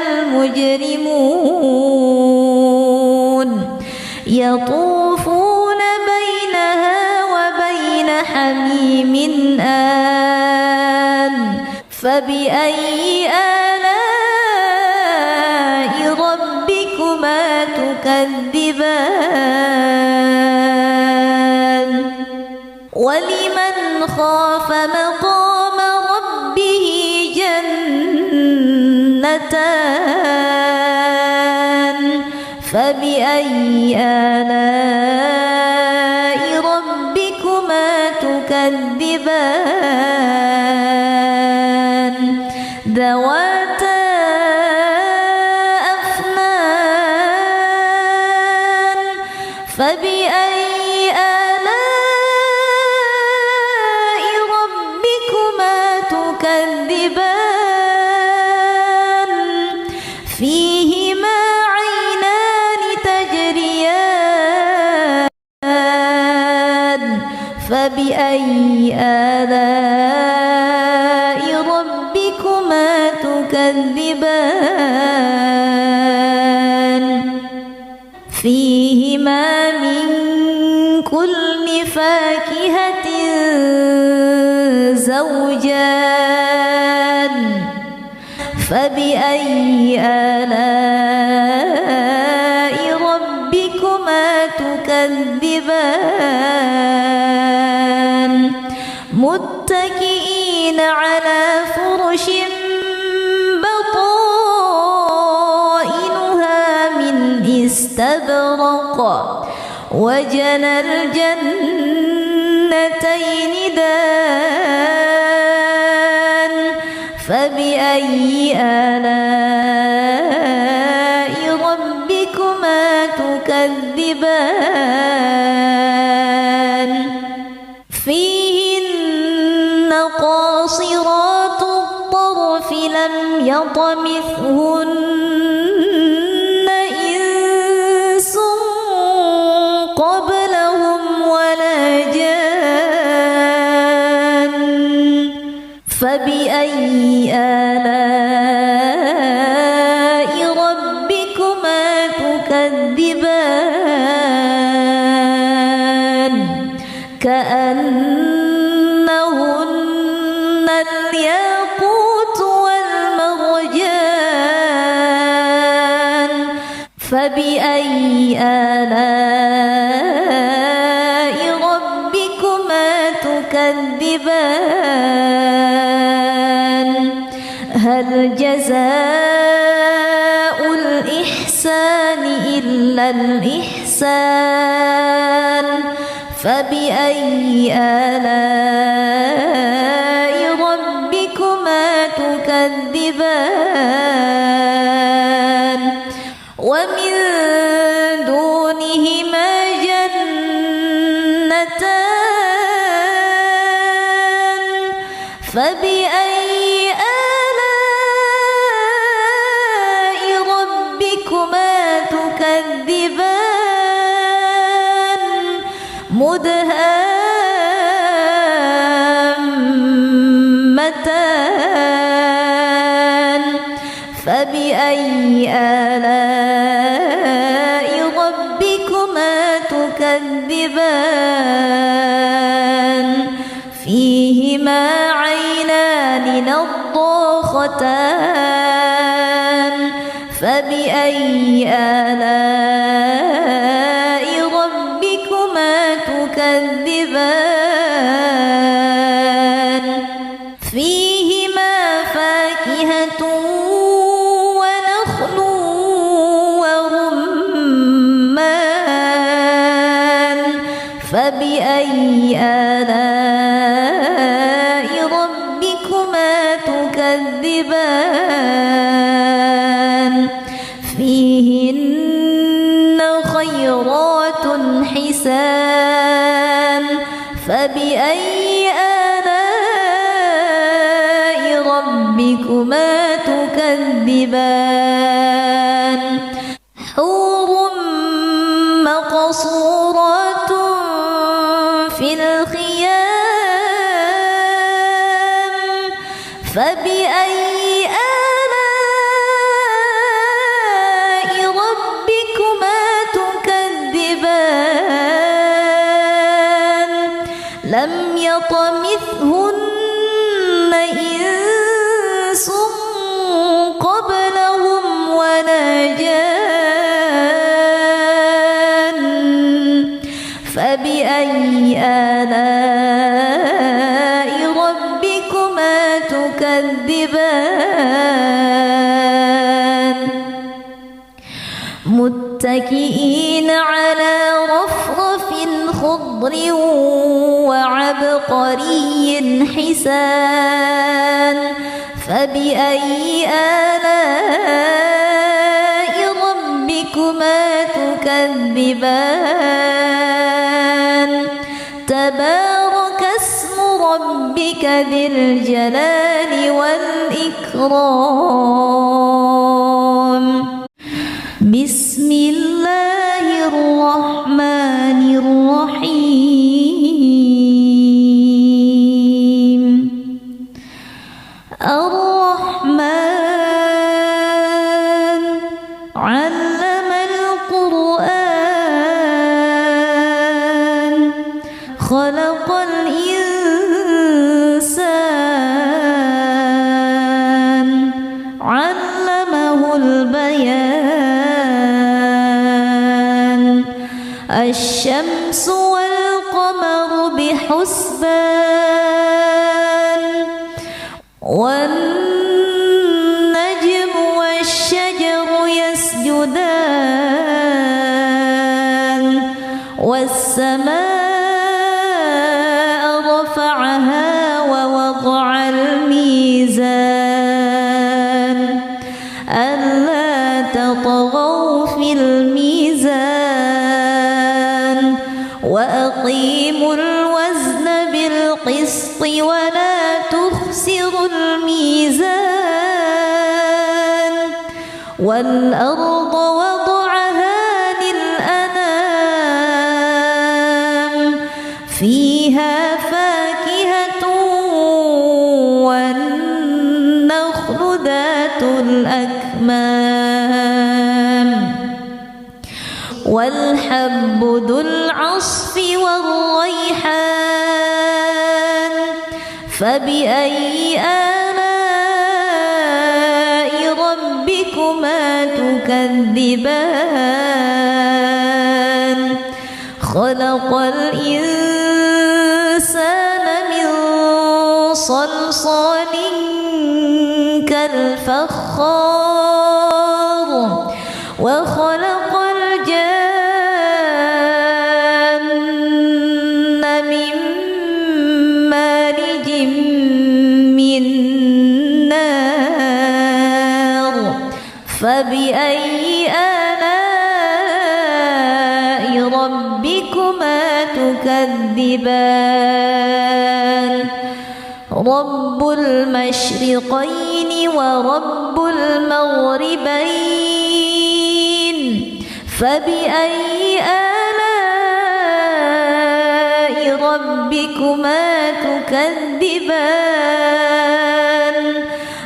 المجرمون يطوفون بينها وبين حميم آن فبأي آلاء ربكما تكذبان ولمن خاف مقام ربه جنتان فبأي آلاء ربكما تكذبان ذواتا أفنان فبأي آلاء ربكما تكذبان فيهما عينان تجريان فبأي آلاء ربكما تكذبان فيهما من كل فاكهة زوجان فبأي آلاء ربكما تكذبان متكئين على فرش بطائنها من استبرق وجنى الجنتين دان فبأي آلاء ربكما تكذبان فيهن قاصرات الطرف لم يطمثهن إنس قبلهم ولا جان فبأي آلاء ربكما تكذبان كأنهن الياقوت والمرجان فبأي آلاء ربكما تكذبان هل جزاء الإحسان إلا الإحسان فبأي آلاء ربكما تكذبان ومن دونهما جنتان فبأي آلاء ربكما تكذبان مدهامتان فبأي آلاء ربكما تكذبان فيهما عينان نضاختان فبأي آلاء ربكما تكذبان فيهما فاكهة ونخل ورمان فبأي آلاء ربكما تكذبان فيهن خيرات حسان فبأي آلاء ربكما تكذبان حور مقصورات في الخيام فبأي آلاء ربكما تكذبان لم يطمثهن إنس قبلهم ولا جان فبأي آلاء ربكما تكذبان متكئين على رفرف خضر وعبقري حسان فبأي آلاء ربكما تكذبان تبارك اسم ربك ذي الجلال والإكرام بسم الله الرحمن الرحيم الرحمن علم القرآن خلق الإنسان علمه البيان الشمس والقمر بحسبان والنجم والشجر يسجدان والسماء رفعها ووضع الميزان ألا تطغوا في الميزان وأقيموا الوزن بالقسط ولا تخسروا الميزان والأرض وضعها للأنام فيها فاكهة والنخل ذات الأكمام والحب ذو العصف والريحان فبأي آلاء ربكما تكذبان خلق الإنسان من صلصال كالفخار وخلق الجان من مارج من نار فبأي آلاء ربكما تكذبان رب المشرقين ورب المغربين فبأي آلاء ربكما تكذبان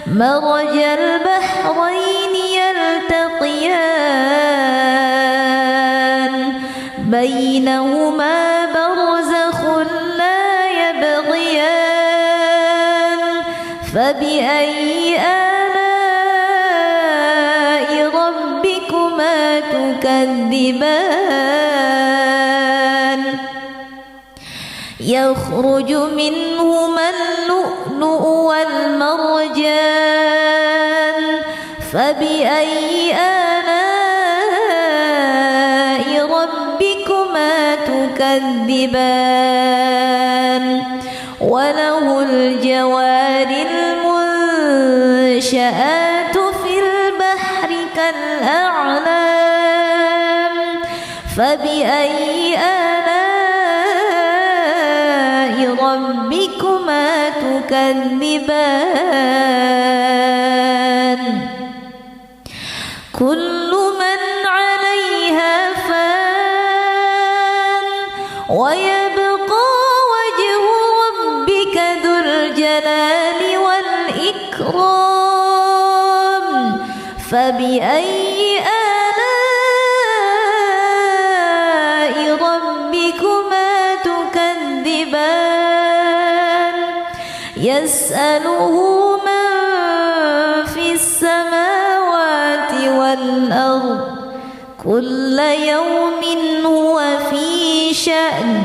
مرج البحرين يلتقيان بينهما برزخ لا يبغيان فبأي آلاء ربكما تكذبان يخرج منهما اللؤلؤ والمرجان فبأي آلاء ربكما تكذبان وله الجوار المنشآت في البحر كالأعلام فبأي آلاء ربكما تكذبان كل من عليها فان ويبقى وجه ربك ذو الجلال والإكرام الكرام فبأي آلاء ربكما تكذبان يسأله من في السماوات والأرض كل يوم هو في شأن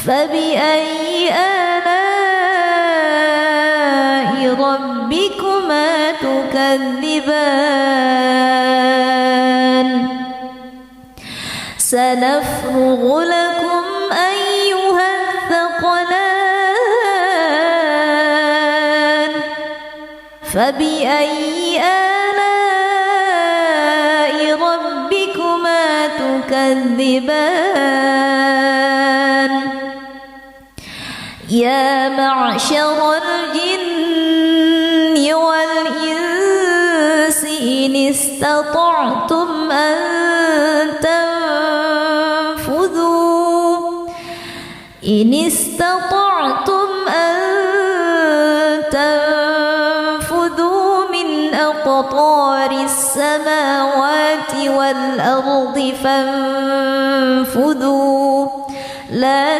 فبأي آلاء ربكما تكذبان سنفرغ لكم أيها الثقلان فبأي آلاء ربكما تكذبان يا معشر الجن والإنس إن استطعتم أن تنفذوا من أقطار السماوات والأرض فانفذوا لا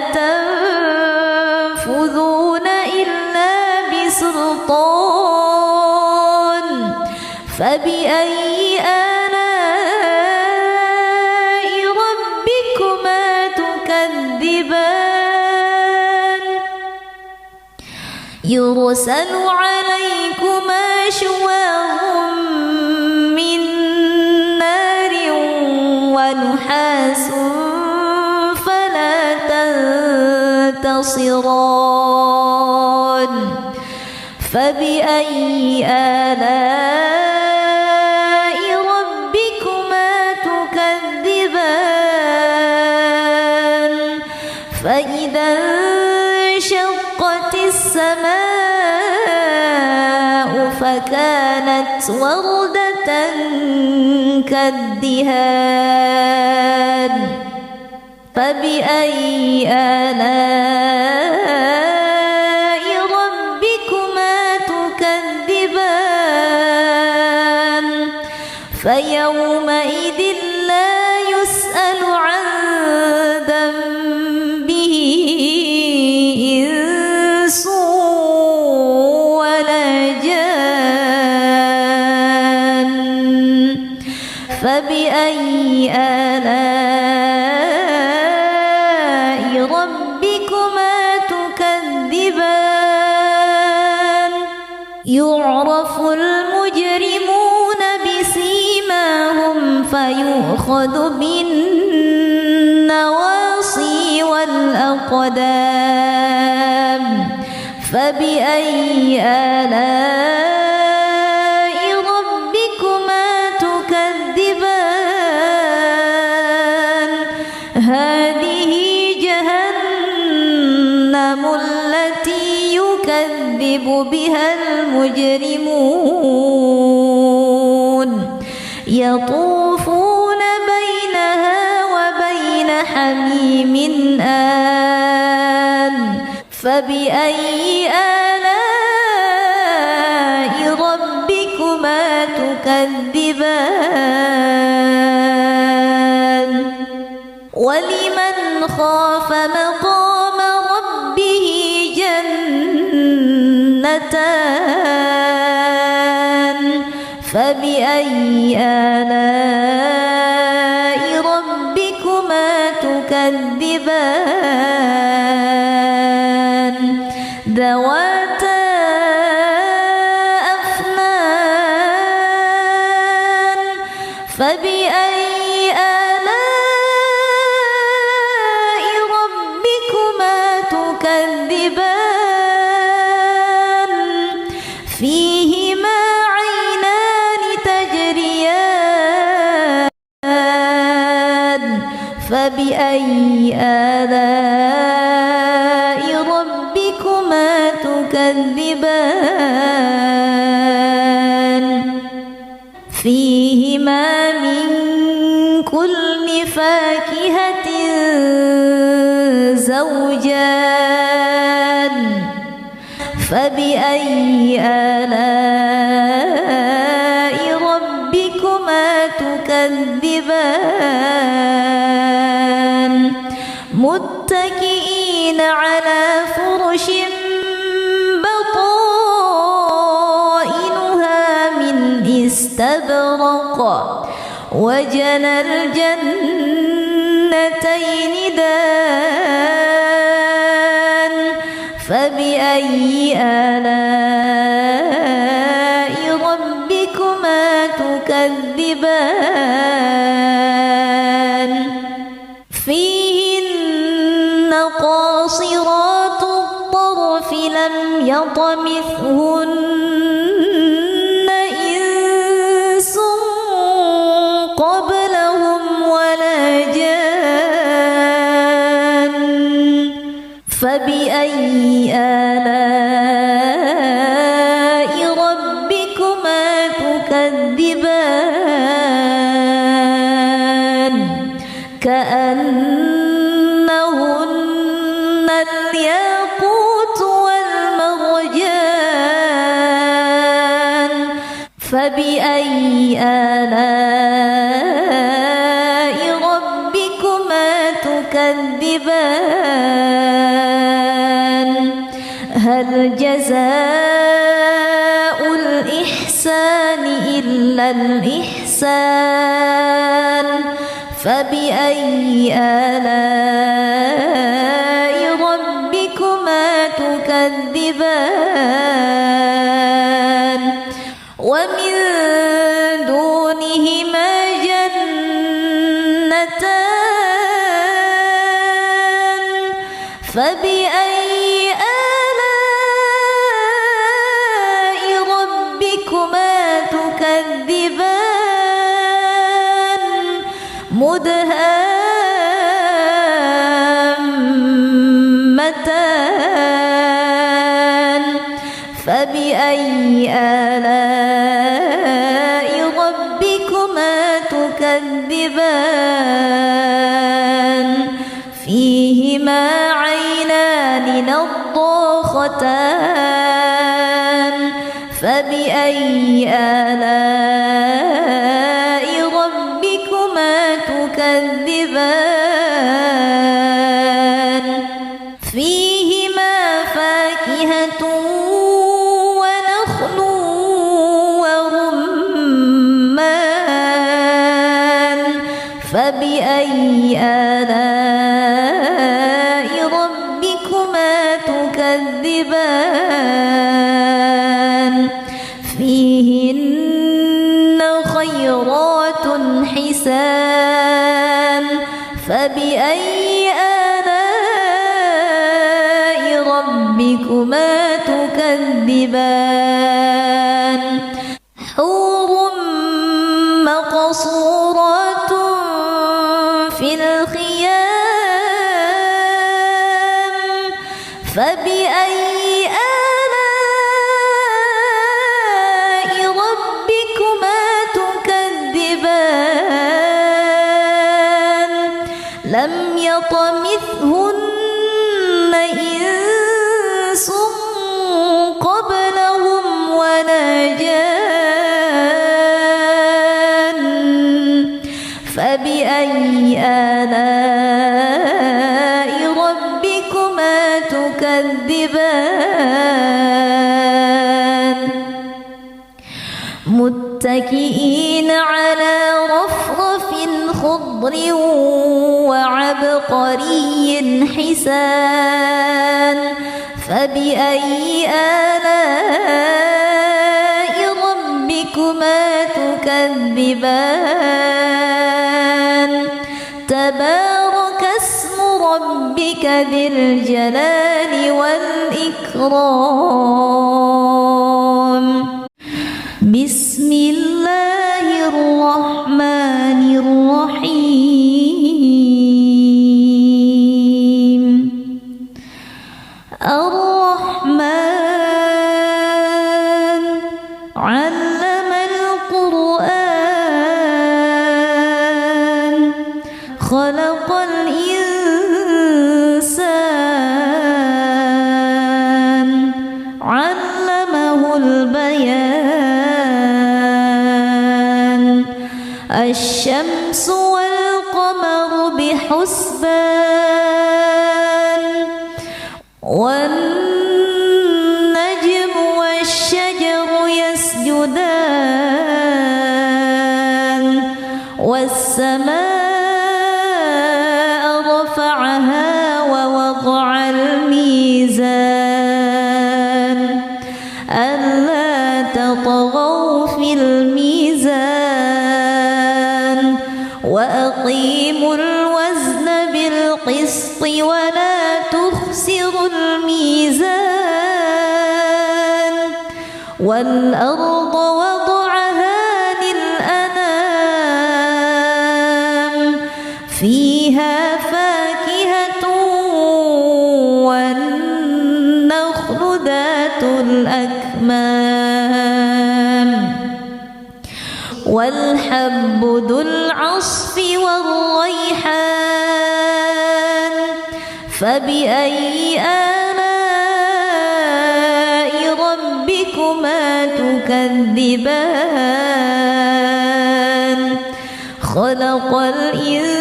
تنفذون إلا بسلطان فبأي آلاء ربكما تكذبان يرسل عليكما شواظ من نار ونحاس فلا تنتصران فبأي آلاء ربكما تكذبان فإذا انشقت السماء فكانت وردة كالدهان فبأي آلاء ربكما تكذبان فيومئذ لا يسأل عن ذنبه إنس ولا جان فبأي آلاء ربكما تكذبان يعرف المجرمون بسيماهم فيؤخذ بالنواصي والأقدام فبأي آلاء ربكما تكذبان هذه جهنم التي يكذب بها المجرمون يطوفون بينها وبين حميم آن فبأي آلاء ربكما تكذبان ولمن خاف مقام ربه جنتان فبأي آلاء ربكما تكذبان ذواتا أفنان فبأي آلاء ربكما تكذبان فيهما عينان تجريان فبأي آلاء ربكما تكذبان فيهما من كل فاكهة زوجان فبأي آلاء ربكما تكذبان متكئين على فرش بطائنها من استبرق وجنى الجنتين دان فبأي آلاء ربكما تكذبان فيهن قاصرات الطرف لم يطمثهن إنس قبلهم ولا جان فبأي آلاء ربكما تكذبان كأنهن الياقوت والمرجان فبأي آلاء ربكما تكذبان هل جزاء الإحسان إلا الإحسان فبأي آلاء ربكما تكذبان ومن دونهما جنتان فبأي آلاء ربكما تكذبان مدهامتان فبأي آلاء ربكما تكذبان فيهما عينان نضاختان فبأي آلاء ربكما تكذبان فيهما فاكهة ونخل ورمان فبأي آلاء ربكما تكذبان فيهن خيرات حسان فبأي آلاء ربكما تكذبان حور مقصورات في الخيام فبأي آلاء ربكما تكذبان لم يطمثهن إنس قبلهم ولا جان فبأي آلاء ربكما تكذبان متكئين على رفرف خضر وعبقري حسان فبأي آلاء ربكما تكذبان تبارك اسم ربك ذي الجلال والإكرام بسم الله الرحمن الرحيم الرحمن علم القرآن خلق الإنسان والشمس والقمر بحسبان والنجم والشجر يسجدان والسماء رفعها ووضع الميزان ألا تطغوا في الميزان وأقيموا الوزن بالقسط ولا تخسروا الميزان والأرض وضعها للأنام فيها فاكهة والنخل ذات الأكمام والحب ذو العصف والريحان فبأي آلاء ربكما تكذبان خلق الإنسان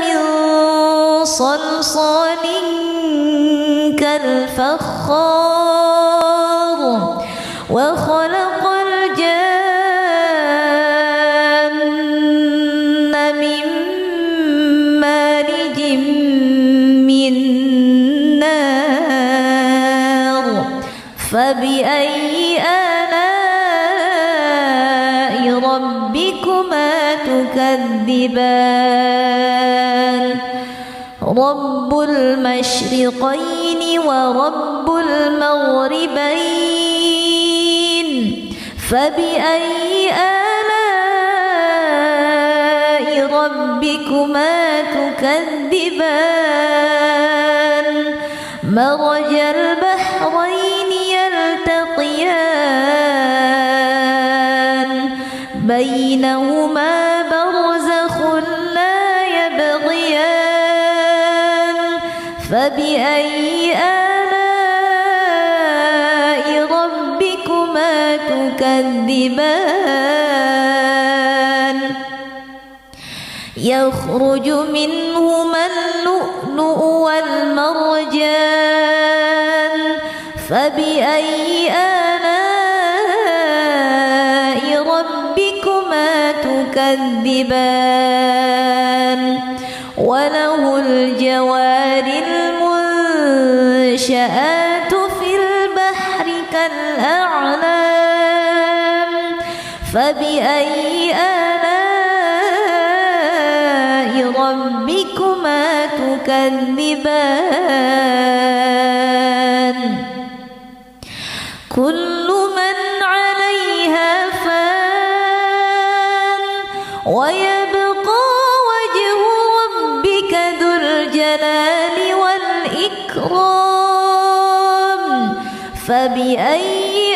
من صلصال كالفخار وخلق الجن من مارج من نار فبأي آلاء ربكما تكذبان رب المشرقين ورب المغربين فبأي آلاء ربكما تكذبان مرج البحرين يلتقيان بينهما برزخ لا يبغيان فبأي آلاء ربكما تكذبان يخرج منهما اللؤلؤ والمرجان فبأي آلاء ربكما تكذبان وله الجوار المنشآت في البحر كالأعلام فبأي آلاء ربكما تكذبان كل من عليها فان ويبقى وجه ربك ذو الجلال والإكرام فبأي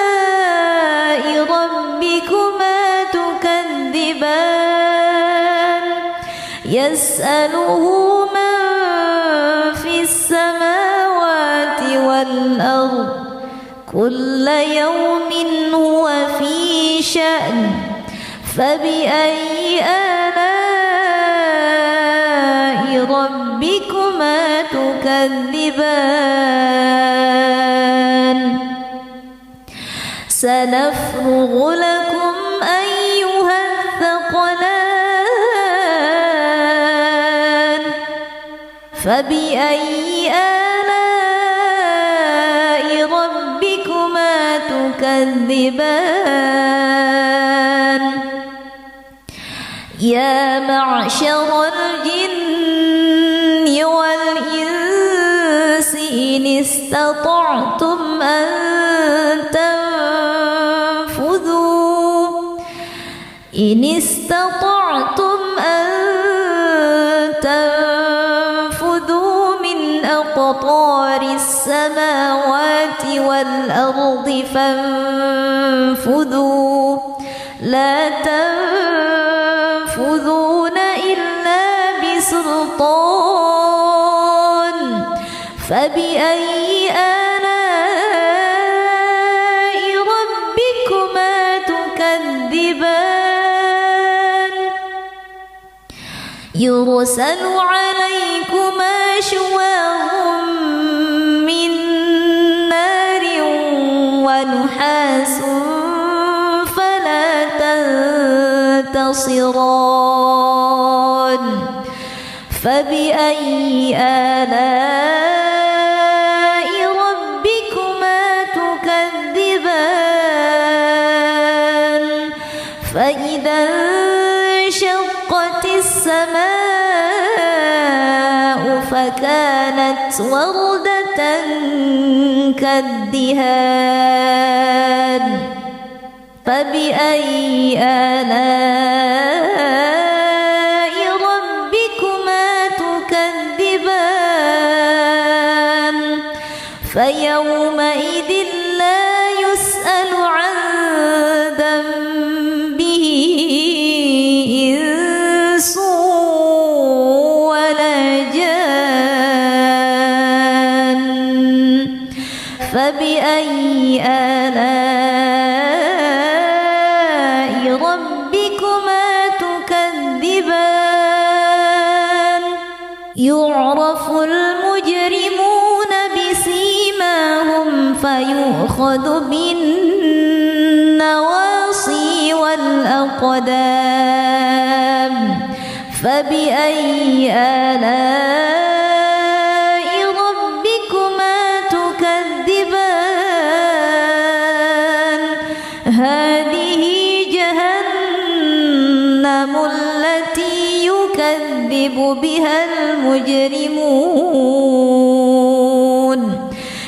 آلاء ربكما تكذبان يسأله من في السماوات والأرض كل يوم هو في شأن فبأي آلاء ربكما تكذبان سنفرغ لكم أيها الثقلان فبأي آلاء ربكما تكذبان يا معشر الجن والإنس إن استطعتم أن تنفذوا من أقطار السماوات والأرض فانفذوا لا تنفذون إلا بسلطان فبأي آلاء ربكما تكذبان يرسل عليكما شواظ من نار ونحاس فلا تنتصران فبأي آلاء ربكما تكذبان فإذا انشقت السماء فكانت وردة كالدهان فبأي آلاء ربكما تكذبان فيومئذ لا يسأل عن ذنبه إنس ولا جان فبأي آلاء ربكما تكذبان يعرف المجرمون بسيماهم فيؤخذ بالنواصي والأقدام فبأي آلاء ربكما تكذبان هذه جهنم التي يكذب بها المجرمون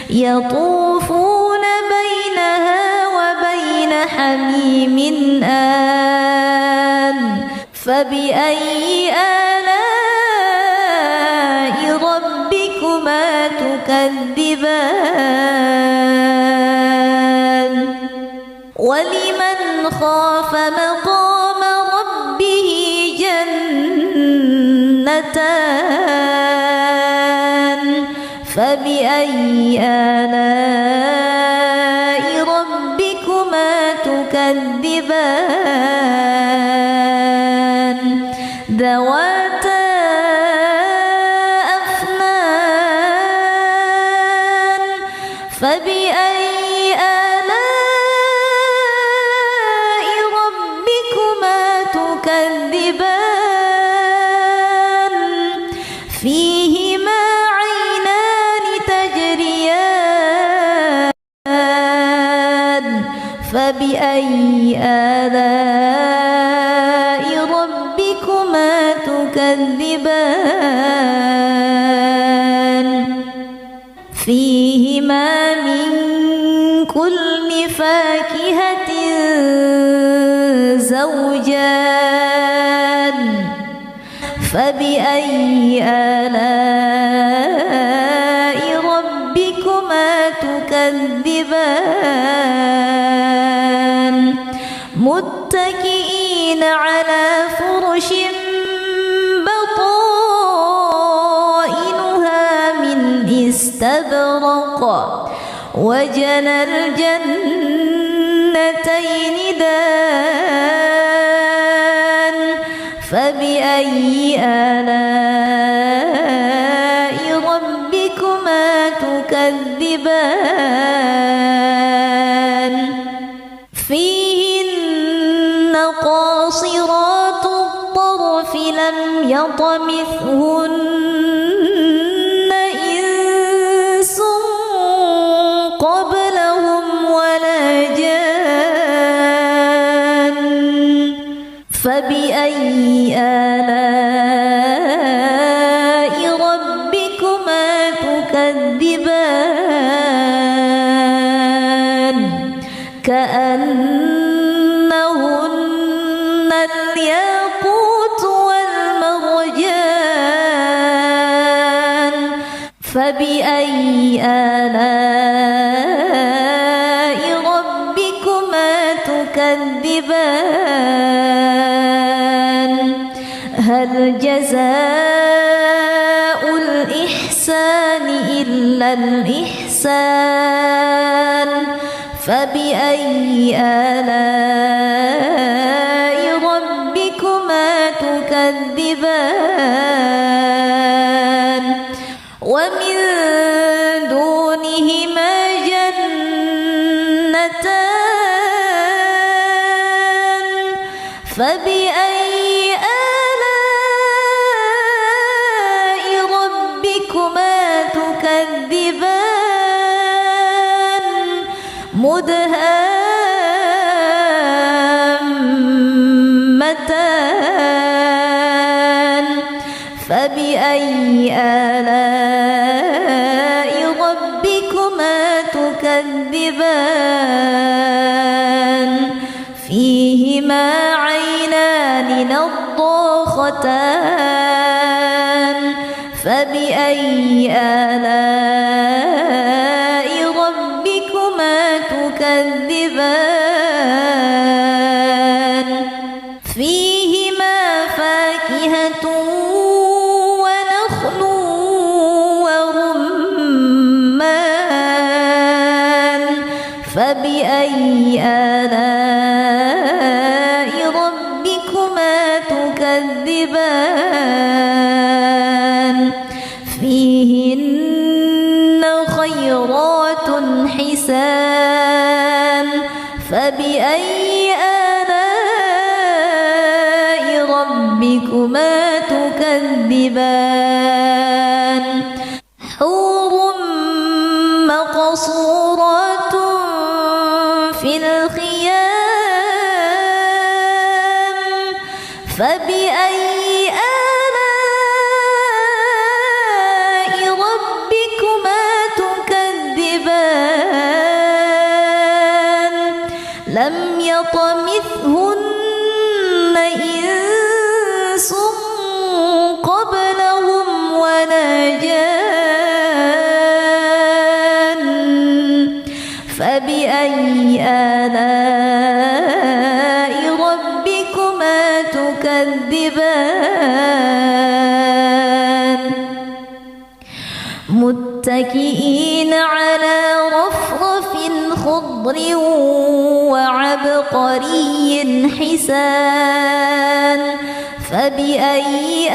يطوفون بينها وبين حميم آن فبأي آلاء ربكما تكذبان ولمن خاف مقام ربه جنتان فبأي آلاء ربكما تكذبان ذواتا أفنان فبأي آلاء ربكما تكذبان فيهما عينان تجريان فبأي آلاء ربكما تكذبان فيهما من كل فاكهة زوجان فبأي آلاء ربكما تكذبان متكئين على فرش بطائنها من استبرق وجنى الجنتين دان فبأي آلاء ربكما تكذبان فيهن قاصرات الطرف لم يطمثهن إنس قبلهم ولا جان فبأي آلاء ربكما تكذبان كأنهن الياقوت والمرجان فبأي آلاء ربكما تكذبان هل جزاء الإحسان إلا الإحسان فبأي آلاء ربكما تكذبان تكذبان ومن دونهما جنتان فبأي آلاء ربكما تكذبان مدهامتان فبأي آلاء ربكما تكذبان فيهما عينان نضاختان فبأي آلاء ربكما تكذبان فيهما فاكهة ونخل ورمان فبأي آلاء ربكما تكذبان فيهن خيرات حسان فبأي آلاء ربكما تكذبان حور مقصورات في الخيام فبأي آلاء ربكما تكذبان لم يطمثهن إنس قبلهم ولا جان فبأي آلاء ربكما تكذبان متكئين على رفرف خضر وعبقري حسان فبأي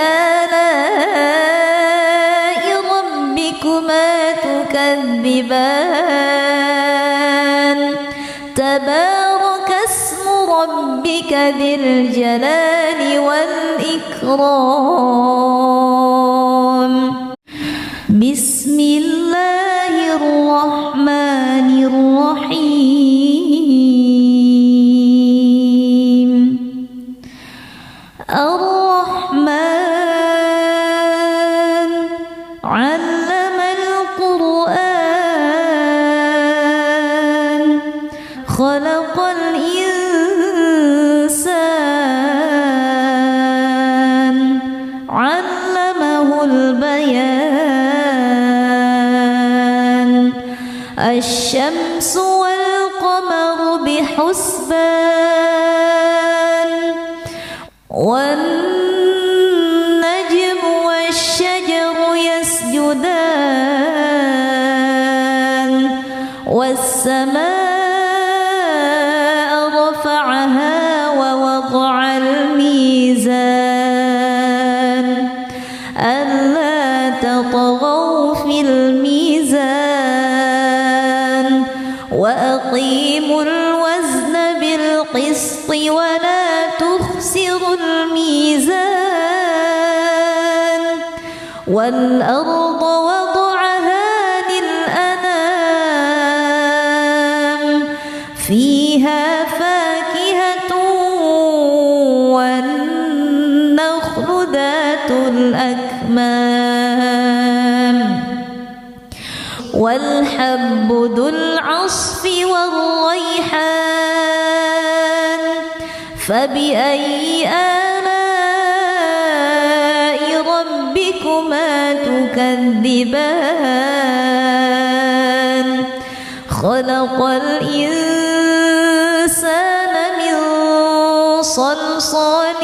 آلاء ربكما تكذبان تبارك اسم ربك ذي الجلال والإكرام بسم الله الرحمن الرحيم الرحمن علم القرآن خلق الإنسان علمه البيان الشمس والقمر بحسبان والنجم والشجر يسجدان والسماء رفعها ووضع الميزان ألا تطغوا في الميزان وأقيموا الوزن بالقسط ولا تخسروا الميزان والأرض وضعها للأنام فيها فاكهة والنخل ذات الأكمام والحب ذو العصف والريحان فبأي آلاء ربكما تكذبان خلق الإنسان من صلصال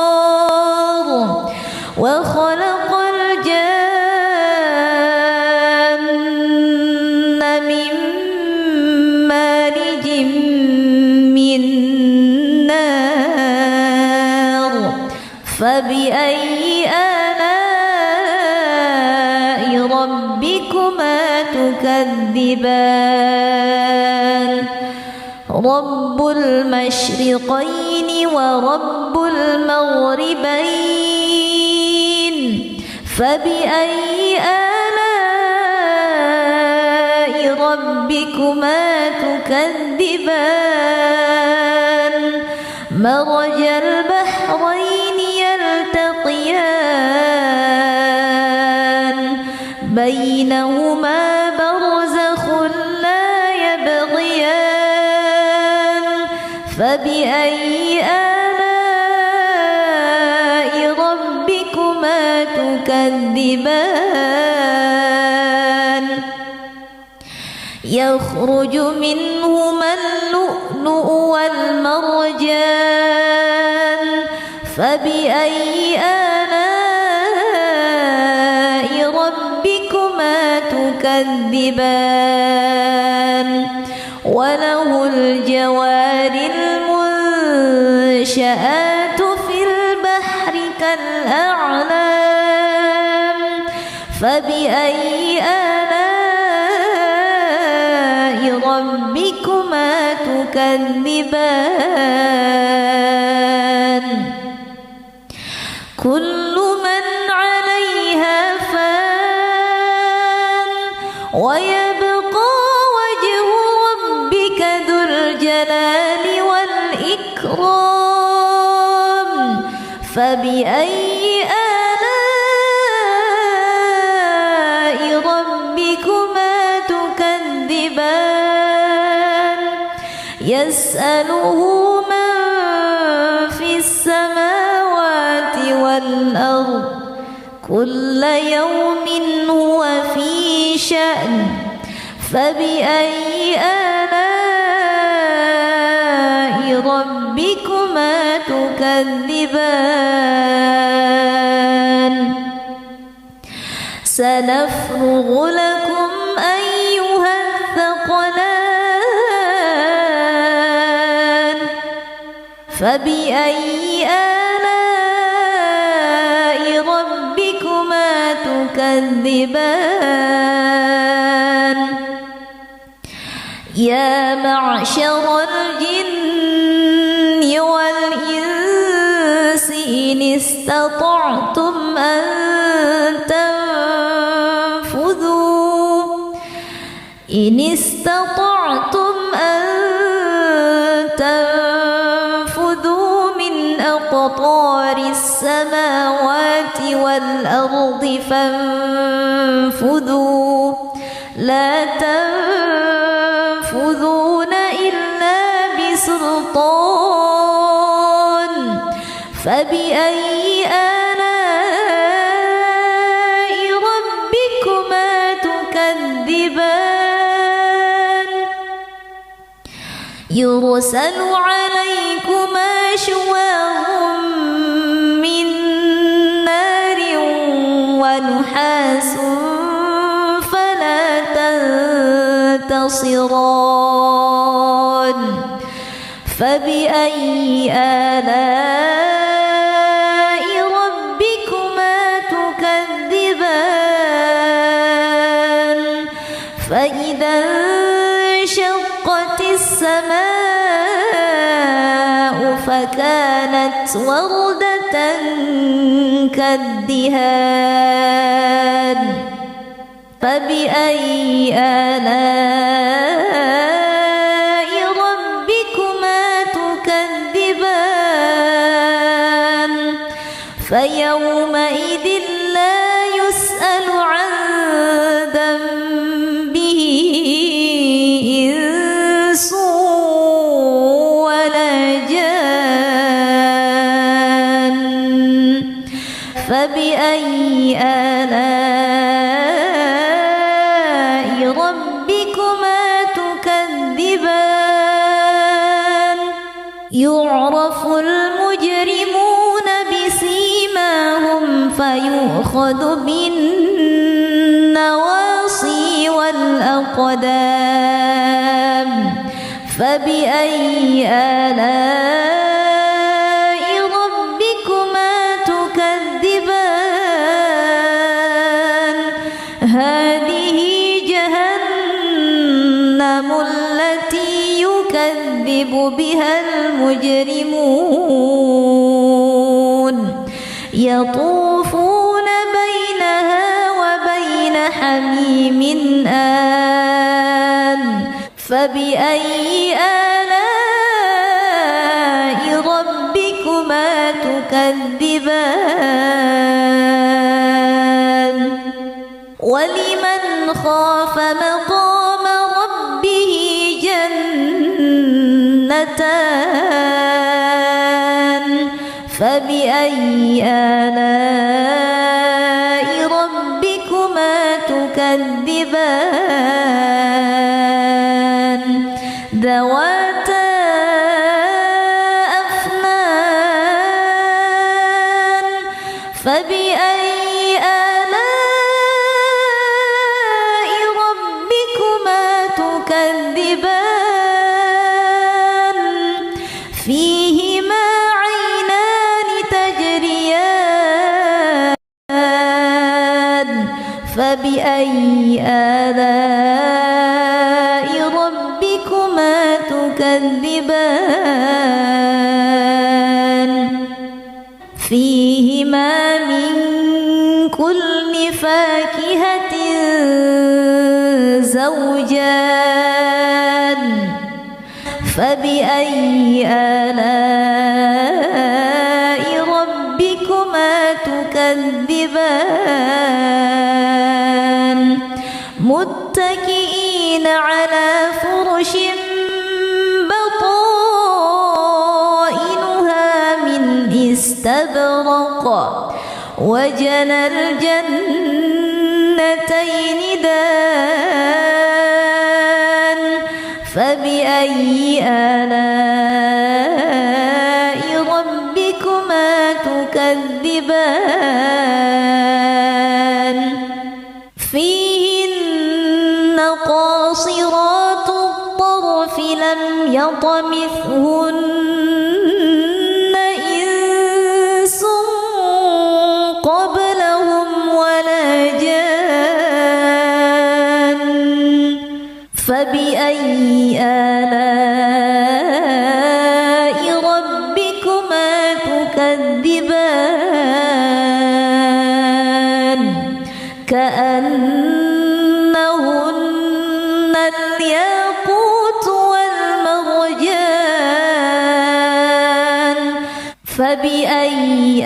كالفخار وخلق الجن من مارج من نار فبأي آلاء ربكما تكذبان رب المشرقين ورب المغربين فبأي آلاء ربكما تكذبان مرج البحرين يلتقيان بينهما برزخ لا يبغيان فبأي آلاء ربكما تكذبان يخرج منهما اللؤلؤ والمرجان فبأي آلاء ربكما تكذبان وله الجوار المنشآت في البحر كالأعلام فبأي آلاء ربكما تكذبان كل من عليها فان ويبقى وجه ربك ذو الجلال والإكرام فبأي آلاء ربكما تكذبان يسأله من في السماوات والأرض كل يوم هو في شأن فبأي آلاء ربكما تكذبان سنفرغ لكم أيها الثقلان فبأي آلاء ربكما تكذبان يا معشر الجن والإنس إن استطعتم أن تنفذوا من أقطار السماوات والأرض فانفذوا لا تنفذون إلا بسلطان فبأي آلاء ربكما تكذبان يرسل عليكما شواظ من نار ونحاس فلا تنتصران فبأي آلاء ربكما تكذبان فإذا انشقت السماء فكانت وردة كالدهان فبأي آلاء ربكما تكذبان فيومئذ لا يسأل عن ذنبه إنس ولا جان فبأي آلاء ربكما تكذبان يعرف المجرمون بسيماهم فيؤخذ بالنواصي والأقدام فبأي آلاء ربكما تكذبان هذه جهنم التي يكذب بها المجرمون يطوفون بينها وبين حميم آن فبأي آلاء ربكما تكذبان ولمن خاف مقام ربه جنتان فبأي آلاء ربكما تكذبان ذواتا أفنان فبأي آلاء ربكما تكذبان فيهما عينان تجريان فبأي آلاء ربكما تكذبان فيهما من كل فاكهة زوجان فبأي آلاء ربكما تكذبان متكئين على فرش بطائنها من استبرق وجنى الجنتين دان فبأي آلاء ربكما تكذبان فيهن قاصرات الطرف لم يطمثهن إنس قبلهم ولا جان فبأي آلاء ربكما تكذبان كأنهن الياقوت والمرجان فبأي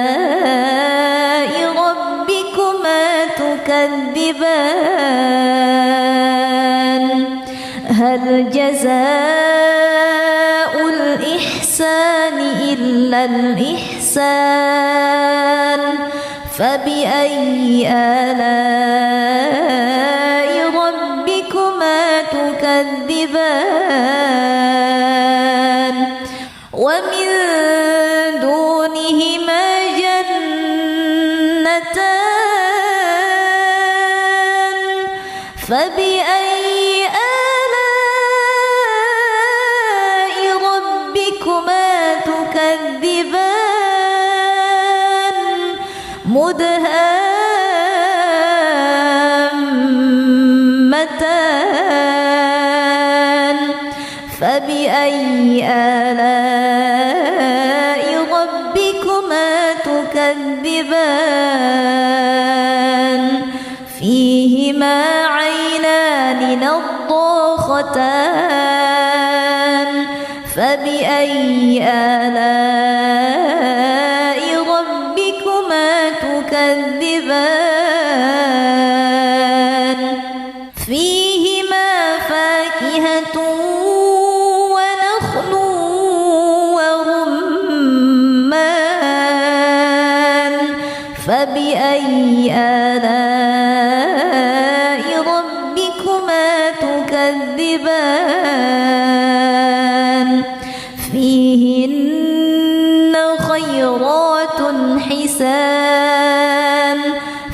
آلاء ربكما تكذبان هل جزاء الإحسان إلا الإحسان فبأي آلاء ربكما تكذبان ومن دونهما جنتان فبأي آلاء ربكما تكذبان مدهامتان فبأي آلاء ربكما تكذبان فيهما عينان نضاختان فبأي آلاء ربكما تكذبان فيهما فاكهة ونخل ورمان فبأي آلاء ربكما تكذبان فيهن خيرات حسان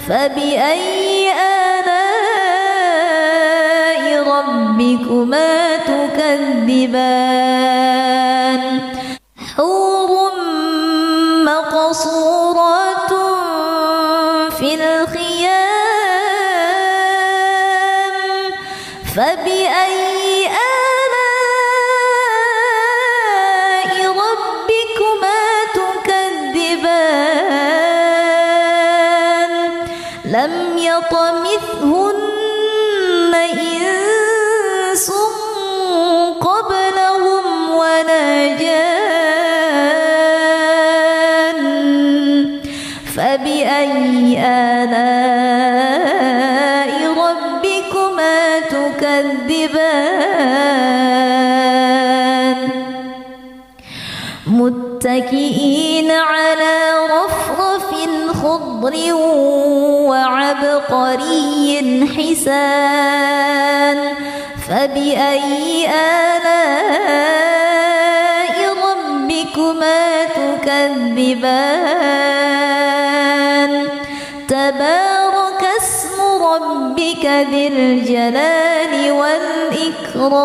فبأي آلاء ربكما تكذبان حور مقصورات في الخيام لم يطمثهن إنس قبلهم ولا جان فبأي آلاء ربكما تكذبان متكئين على رفرف خضر وعبقري حسان فبأي آلاء ربكما تكذبان تبارك اسم ربك ذي الجلال والإكرام